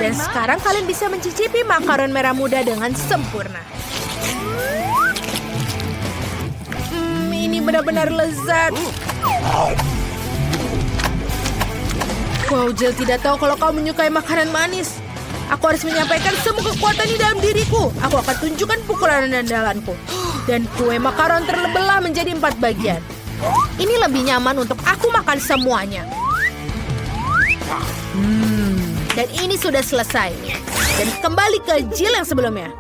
Dan sekarang kalian bisa mencicipi makaron merah muda dengan sempurna. Ini benar-benar lezat. Wow, Jill tidak tahu kalau kau menyukai makanan manis. Aku harus menyampaikan semua kekuatan di dalam diriku. Aku akan tunjukkan pukulan andalanku. Dan kue makaron terbelah menjadi 4 bagian. Ini lebih nyaman untuk aku makan semuanya. Dan ini sudah selesai. Dan kembali ke Jill yang sebelumnya.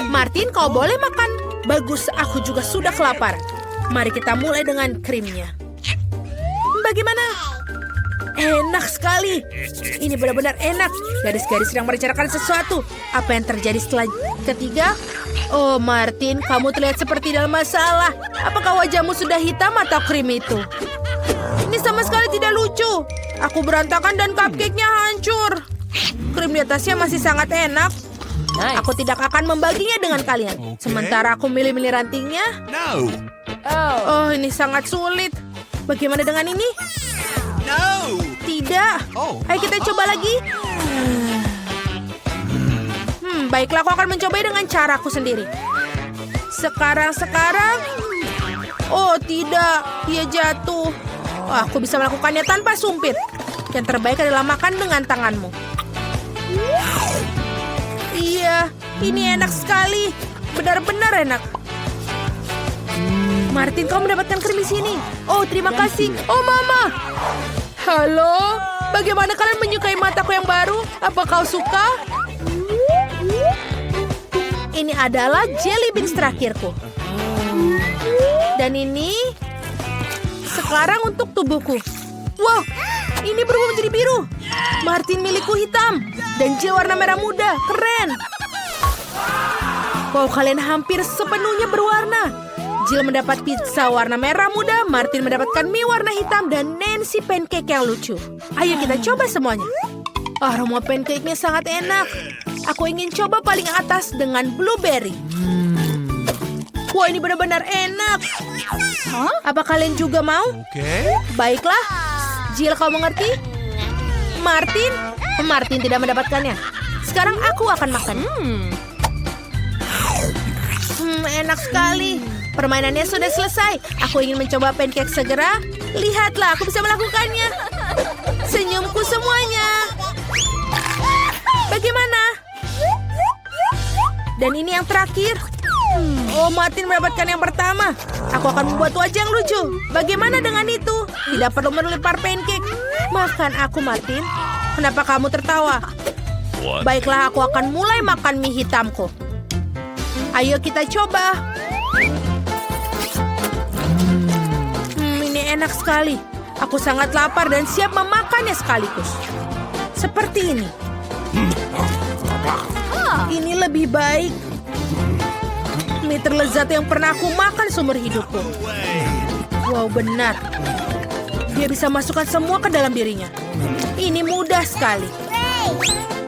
Martin, kau boleh makan. Bagus, aku juga sudah kelaparan. Mari kita mulai dengan krimnya. Bagaimana? Enak sekali. Ini benar-benar enak. Garis-garis sedang merencanakan sesuatu. Apa yang terjadi setelah ketiga? Oh, Martin, kamu terlihat seperti dalam masalah. Apakah wajahmu sudah hitam atau krim itu? Ini sama sekali tidak lucu. Aku berantakan dan cupcake-nya hancur. Krim di atasnya masih sangat enak. Aku tidak akan membaginya dengan kalian. Sementara aku milih-milih rantingnya. No! Oh, ini sangat sulit. Bagaimana dengan ini? No! Tidak. Ayo kita coba lagi. Baiklah, aku akan mencoba dengan caraku sendiri. Sekarang. Oh, tidak. Dia jatuh. Oh, aku bisa melakukannya tanpa sumpit. Yang terbaik adalah makan dengan tanganmu. Iya, ini enak sekali. Benar-benar enak. Martin, kau mendapatkan krim di sini. Oh, terima kasih. Oh, Mama. Halo, bagaimana kalian menyukai mataku yang baru? Apa kau suka? Ini adalah jelly beans terakhirku. Dan ini sekarang untuk tubuhku. Wow, ini berubah menjadi biru. Martin milikku hitam dan Jill warna merah muda. Keren. Wow, kalian hampir sepenuhnya berwarna. Jill mendapat pizza warna merah muda, Martin mendapatkan mie warna hitam, dan Nancy pancake yang lucu. Ayo kita coba semuanya. Aroma pancake-nya sangat enak. Aku ingin coba paling atas dengan blueberry. Wah, ini benar-benar enak. Apa kalian juga mau? Baiklah. Jill, kau mengerti? Martin tidak mendapatkannya. Sekarang aku akan makan. Enak sekali. Permainannya sudah selesai. Aku ingin mencoba pancake segera. Lihatlah, aku bisa melakukannya. Senyumku semuanya. Bagaimana? Dan ini yang terakhir. Oh, Martin mendapatkan yang pertama. Aku akan membuat wajah yang lucu. Bagaimana dengan itu? Tidak perlu melempar pancake. Makan aku, Martin. Kenapa kamu tertawa? Baiklah, aku akan mulai makan mie hitamku. Ayo kita coba. Ini enak sekali. Aku sangat lapar dan siap memakannya sekaligus. Seperti ini. Ini lebih baik. Mie terlezat yang pernah aku makan seumur hidupku. Wow, benar. Dia bisa masukkan semua ke dalam dirinya. Ini mudah sekali.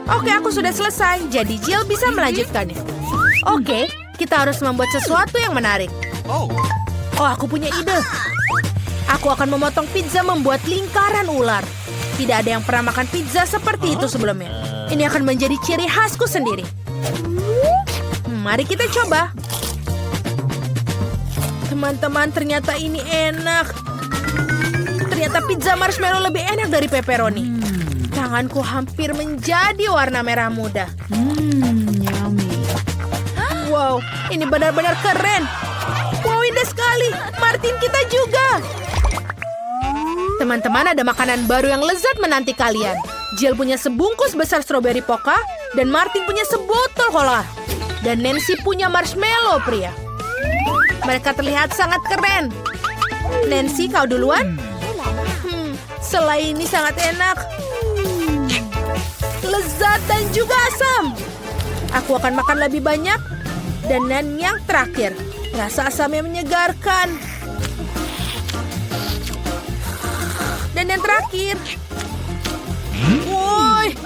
Oke, aku sudah selesai. Jadi Jill bisa melanjutkannya. Oke, kita harus membuat sesuatu yang menarik. Oh. Oh, aku punya ide. Aku akan memotong pizza membuat lingkaran ular. Tidak ada yang pernah makan pizza seperti itu sebelumnya. Ini akan menjadi ciri khasku sendiri. Mari kita coba. Teman-teman, ternyata ini enak. Ternyata pizza marshmallow lebih enak dari pepperoni. Tanganku hampir menjadi warna merah muda. Wow, ini benar-benar keren. Wow, indah sekali. Martin, kita juga. Teman-teman, ada makanan baru yang lezat menanti kalian. Jill punya sebungkus besar stroberi poka, dan Martin punya sebotol cola. Dan Nancy punya marshmallow pria. Mereka terlihat sangat keren. Nancy, kau duluan? Selai ini sangat enak. Lezat dan juga asam. Aku akan makan lebih banyak. Dan yang terakhir, rasa asamnya menyegarkan. Dan yang terakhir. Woi,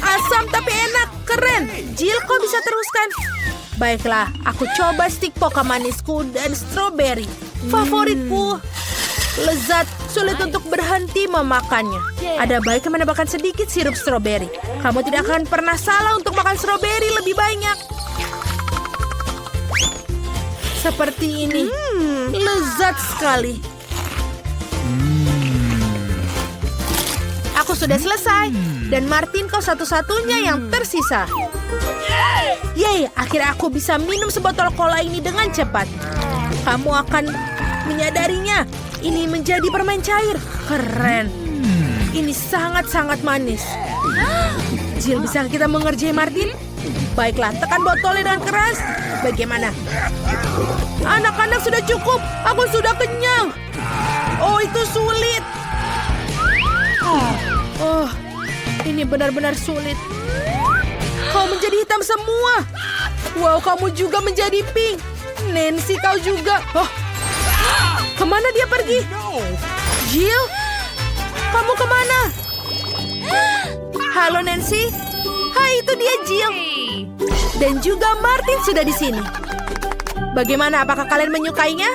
asam tapi enak, keren. Jill, kau bisa teruskan. Baiklah, aku coba stik poka manisku dan stroberi. Favoritku. Lezat, sulit untuk berhenti memakannya. Ada baiknya menambahkan sedikit sirup stroberi. Kamu tidak akan pernah salah untuk makan stroberi lebih banyak. Seperti ini. Lezat sekali. Aku sudah selesai. Dan Martin, kau satu-satunya yang tersisa. Yeay, akhirnya aku bisa minum sebotol cola ini dengan cepat. Kamu akan menyadarinya. Ini menjadi permen cair. Keren. Ini sangat-sangat manis. Jill, bisa kita mengerjai Martin? Baiklah, tekan botolnya dengan keras. Bagaimana? Anak-anak, sudah cukup. Aku sudah kenyang. Oh, itu sulit. Oh, ini benar-benar sulit. Kau menjadi hitam semua. Wow, kamu juga menjadi pink. Nancy, kau juga. Oh, kemana dia pergi? Jill, kamu kemana? Halo Nancy. Hai, itu dia Jill. Dan juga Martin sudah di sini. Bagaimana? Apakah kalian menyukainya?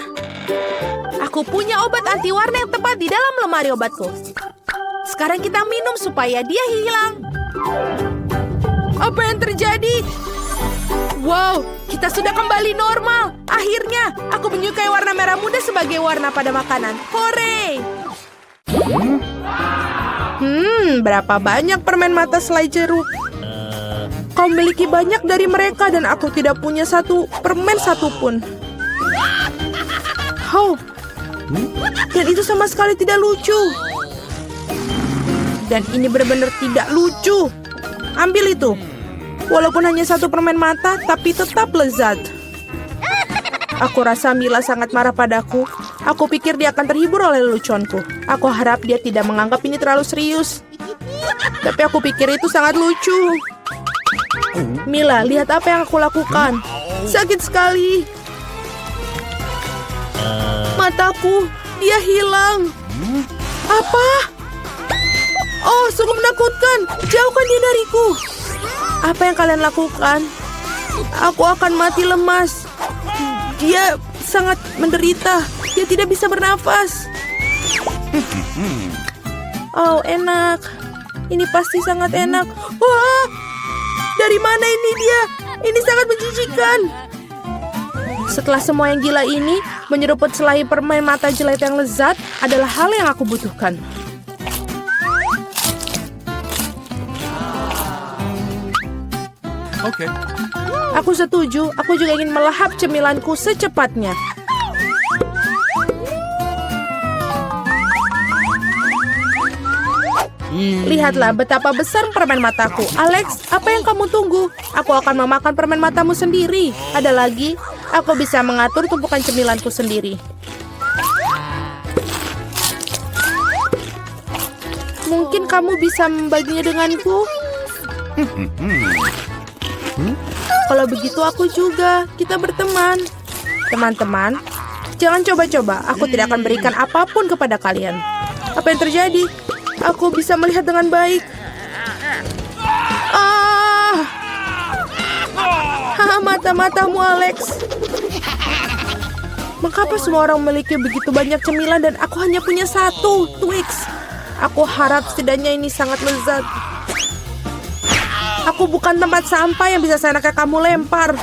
Aku punya obat anti warna yang tepat di dalam lemari obatku. Sekarang kita minum supaya dia hilang. Apa yang terjadi? Wow, kita sudah kembali normal. Akhirnya, aku menyukai warna merah muda sebagai warna pada makanan. Hore! Berapa banyak permen mata selai jeruk? Kau memiliki banyak dari mereka dan aku tidak punya satu permen satupun. Oh, dan itu sama sekali tidak lucu. Dan ini benar-benar tidak lucu. Ambil itu. Walaupun hanya satu permen mata, tapi tetap lezat. Aku rasa Mila sangat marah padaku. Aku pikir dia akan terhibur oleh leluconku. Aku harap dia tidak menganggap ini terlalu serius. Tapi aku pikir itu sangat lucu. Mila, lihat apa yang aku lakukan. Sakit sekali. Mataku, dia hilang. Apa? Oh, sungguh menakutkan. Jauhkan dia dariku. Apa yang kalian lakukan? Aku akan mati lemas. Dia sangat menderita. Dia tidak bisa bernafas. Oh, enak. Ini pasti sangat enak. Wah, dari mana ini dia? Ini sangat menjijikan. Setelah semua yang gila ini, menyeruput selai permen mata jelek yang lezat adalah hal yang aku butuhkan. Oke. Aku setuju. Aku juga ingin melahap cemilanku secepatnya. Lihatlah betapa besar permen mataku. Alex, apa yang kamu tunggu? Aku akan memakan permen matamu sendiri. Ada lagi, aku bisa mengatur tumpukan cemilanku sendiri. Mungkin kamu bisa membaginya denganku? Kalau begitu aku juga. Kita berteman. Teman-teman, jangan coba-coba. Aku tidak akan berikan apapun kepada kalian. Apa yang terjadi? Aku bisa melihat dengan baik. mata-matamu, Alex. Mengapa semua orang memiliki begitu banyak cemilan dan aku hanya punya satu, Twix? Aku harap setidaknya ini sangat lezat. Aku bukan tempat sampah yang bisa seenaknya kamu lempar.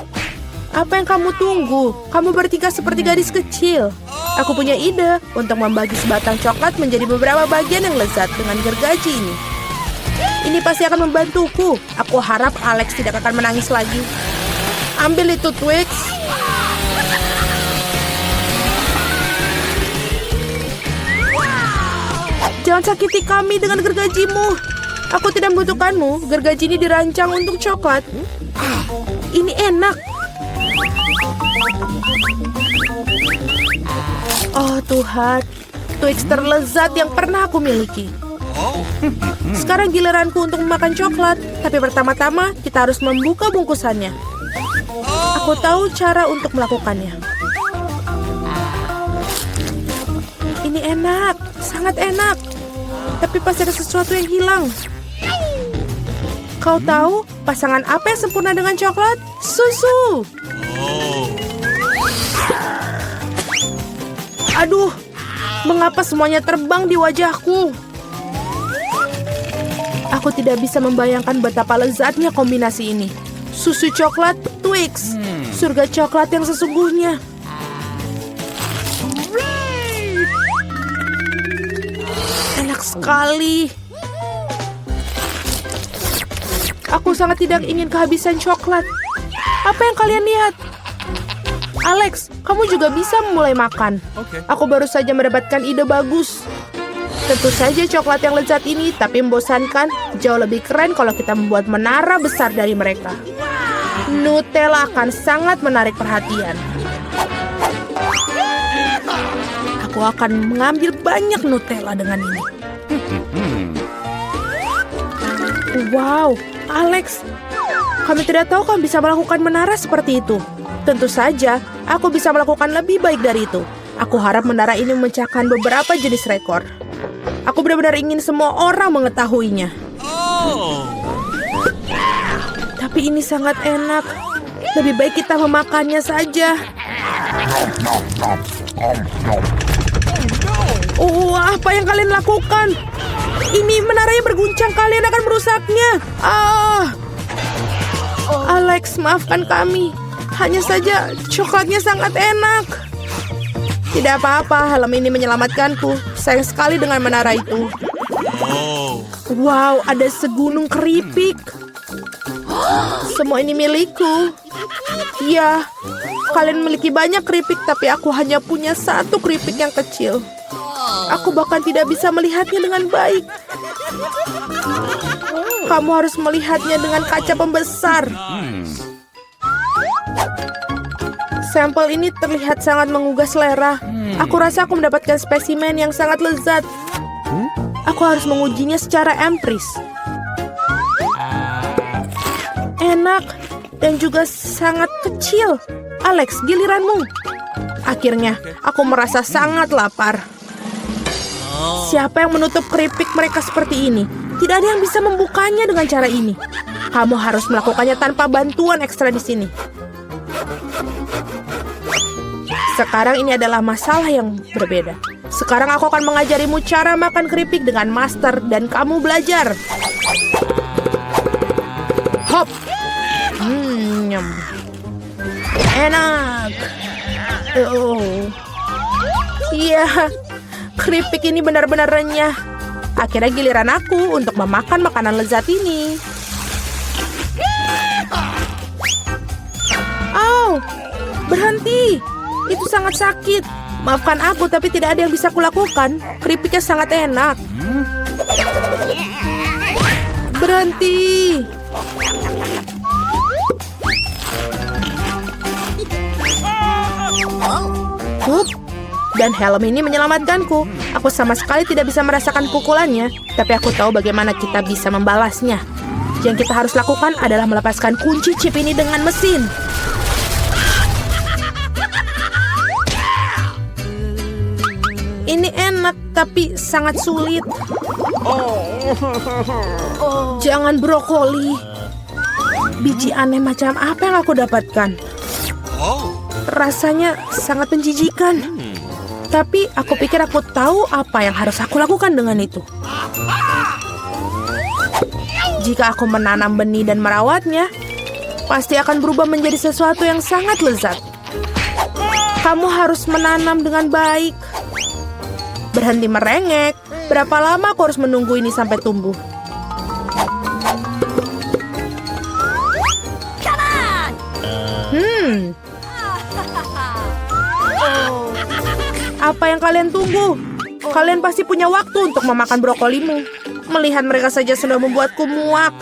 Apa yang kamu tunggu? Kamu bertiga seperti gadis kecil. Aku punya ide untuk membagi sebatang coklat menjadi beberapa bagian yang lezat dengan gergaji ini. Ini pasti akan membantuku. Aku harap Alex tidak akan menangis lagi. Ambil itu, Twix. Jangan sakiti kami dengan gergajimu. Aku tidak membutuhkanmu. Gergaji ini dirancang untuk coklat. Ini enak. Oh Tuhan, Twix terlezat yang pernah aku miliki. Sekarang giliranku untuk memakan coklat. Tapi pertama-tama kita harus membuka bungkusannya. Aku tahu cara untuk melakukannya. Ini enak, sangat enak. Tapi pasti ada sesuatu yang hilang. Kau tahu pasangan apa yang sempurna dengan coklat? Susu. Aduh, mengapa semuanya terbang di wajahku? Aku tidak bisa membayangkan betapa lezatnya kombinasi ini. Susu coklat, Twix. Surga coklat yang sesungguhnya. Enak sekali. Aku sangat tidak ingin kehabisan coklat. Apa yang kalian lihat? Alex, kamu juga bisa mulai makan. Aku baru saja mendapatkan ide bagus. Tentu saja coklat yang lezat ini, tapi membosankan. Jauh lebih keren kalau kita membuat menara besar dari mereka. Nutella akan sangat menarik perhatian. Aku akan mengambil banyak Nutella dengan ini. Wow, Alex, kami tidak tahu kamu bisa melakukan menara seperti itu. Tentu saja, aku bisa melakukan lebih baik dari itu. Aku harap menara ini memecahkan beberapa jenis rekor. Aku benar-benar ingin semua orang mengetahuinya. Tapi ini sangat enak. Lebih baik kita memakannya saja. Oh, apa yang kalian lakukan? Ini menaranya berguncang, kalian akan merusaknya. Alex, maafkan kami. Hanya saja coklatnya sangat enak. Tidak apa-apa, helm ini menyelamatkanku. Sayang sekali dengan menara itu. Wow, ada segunung keripik. Semua ini milikku. Ya, kalian memiliki banyak keripik, tapi aku hanya punya satu keripik yang kecil. Aku bahkan tidak bisa melihatnya dengan baik. Kamu harus melihatnya dengan kaca pembesar. Sampel ini terlihat sangat menggugah selera. Aku rasa aku mendapatkan spesimen yang sangat lezat. Aku harus mengujinya secara empiris. Enak dan juga sangat kecil. Alex, giliranmu. Akhirnya, aku merasa sangat lapar. Siapa yang menutup keripik mereka seperti ini? Tidak ada yang bisa membukanya dengan cara ini. Kamu harus melakukannya tanpa bantuan ekstra di sini. Sekarang ini adalah masalah yang berbeda. Sekarang aku akan mengajarimu cara makan keripik dengan master dan kamu belajar. Hop. Nyam. Enak. Oh. Iya. Keripik ini benar-benar renyah. Akhirnya giliran aku untuk memakan makanan lezat ini. Au. Berhenti. Itu sangat sakit. Maafkan aku, tapi tidak ada yang bisa kulakukan. Keripiknya sangat enak. Berhenti. Dan helm ini menyelamatkanku. Aku sama sekali tidak bisa merasakan pukulannya, tapi aku tahu bagaimana kita bisa membalasnya. Yang kita harus lakukan adalah melepaskan kunci chip ini dengan mesin. Ini enak, tapi sangat sulit. Jangan brokoli. Biji aneh macam apa yang aku dapatkan? Oh. Rasanya sangat menjijikan. Tapi aku pikir aku tahu apa yang harus aku lakukan dengan itu. Jika aku menanam benih dan merawatnya, pasti akan berubah menjadi sesuatu yang sangat lezat. Kamu harus menanam dengan baik. Berhenti merengek. Berapa lama aku harus menunggu ini sampai tumbuh? Apa yang kalian tunggu? Kalian pasti punya waktu untuk memakan brokolimu. Melihat mereka saja sudah membuatku muak.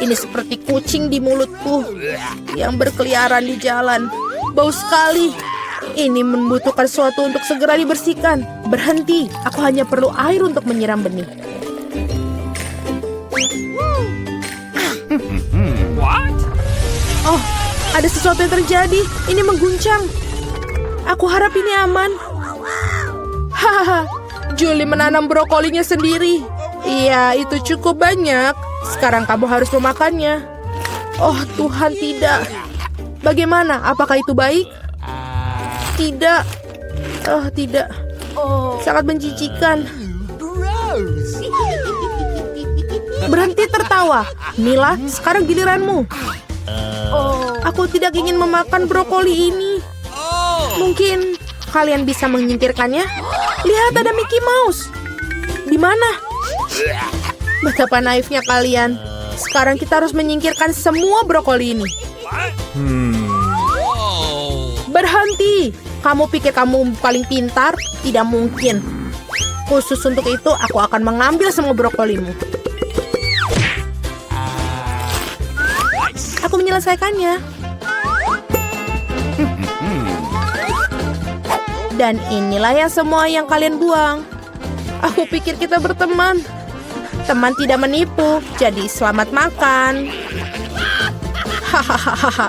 Ini seperti kucing di mulutku yang berkeliaran di jalan. Bau sekali. Ini membutuhkan sesuatu untuk segera dibersihkan. Berhenti, aku hanya perlu air untuk menyiram benih. What? Oh, ada sesuatu yang terjadi. Ini mengguncang. Aku harap ini aman. Hahaha, Julie menanam brokolinya sendiri. Iya, itu cukup banyak. Sekarang kamu harus memakannya. Oh Tuhan, tidak. Bagaimana? Apakah itu baik? Tidak. Oh, tidak. Sangat menjijikan. Berhenti tertawa. Mila, sekarang giliranmu. Aku tidak ingin memakan brokoli ini. Mungkin kalian bisa menyingkirkannya. Lihat, ada Mickey Mouse. Di mana? Betapa naifnya kalian. Sekarang kita harus menyingkirkan semua brokoli ini. Berhenti. Kamu pikir kamu paling pintar? Tidak mungkin. Khusus untuk itu, aku akan mengambil semua brokolimu. Aku menyelesaikannya. Dan inilah yang semua yang kalian buang. Aku pikir kita berteman. Teman tidak menipu, jadi selamat makan. Hahaha.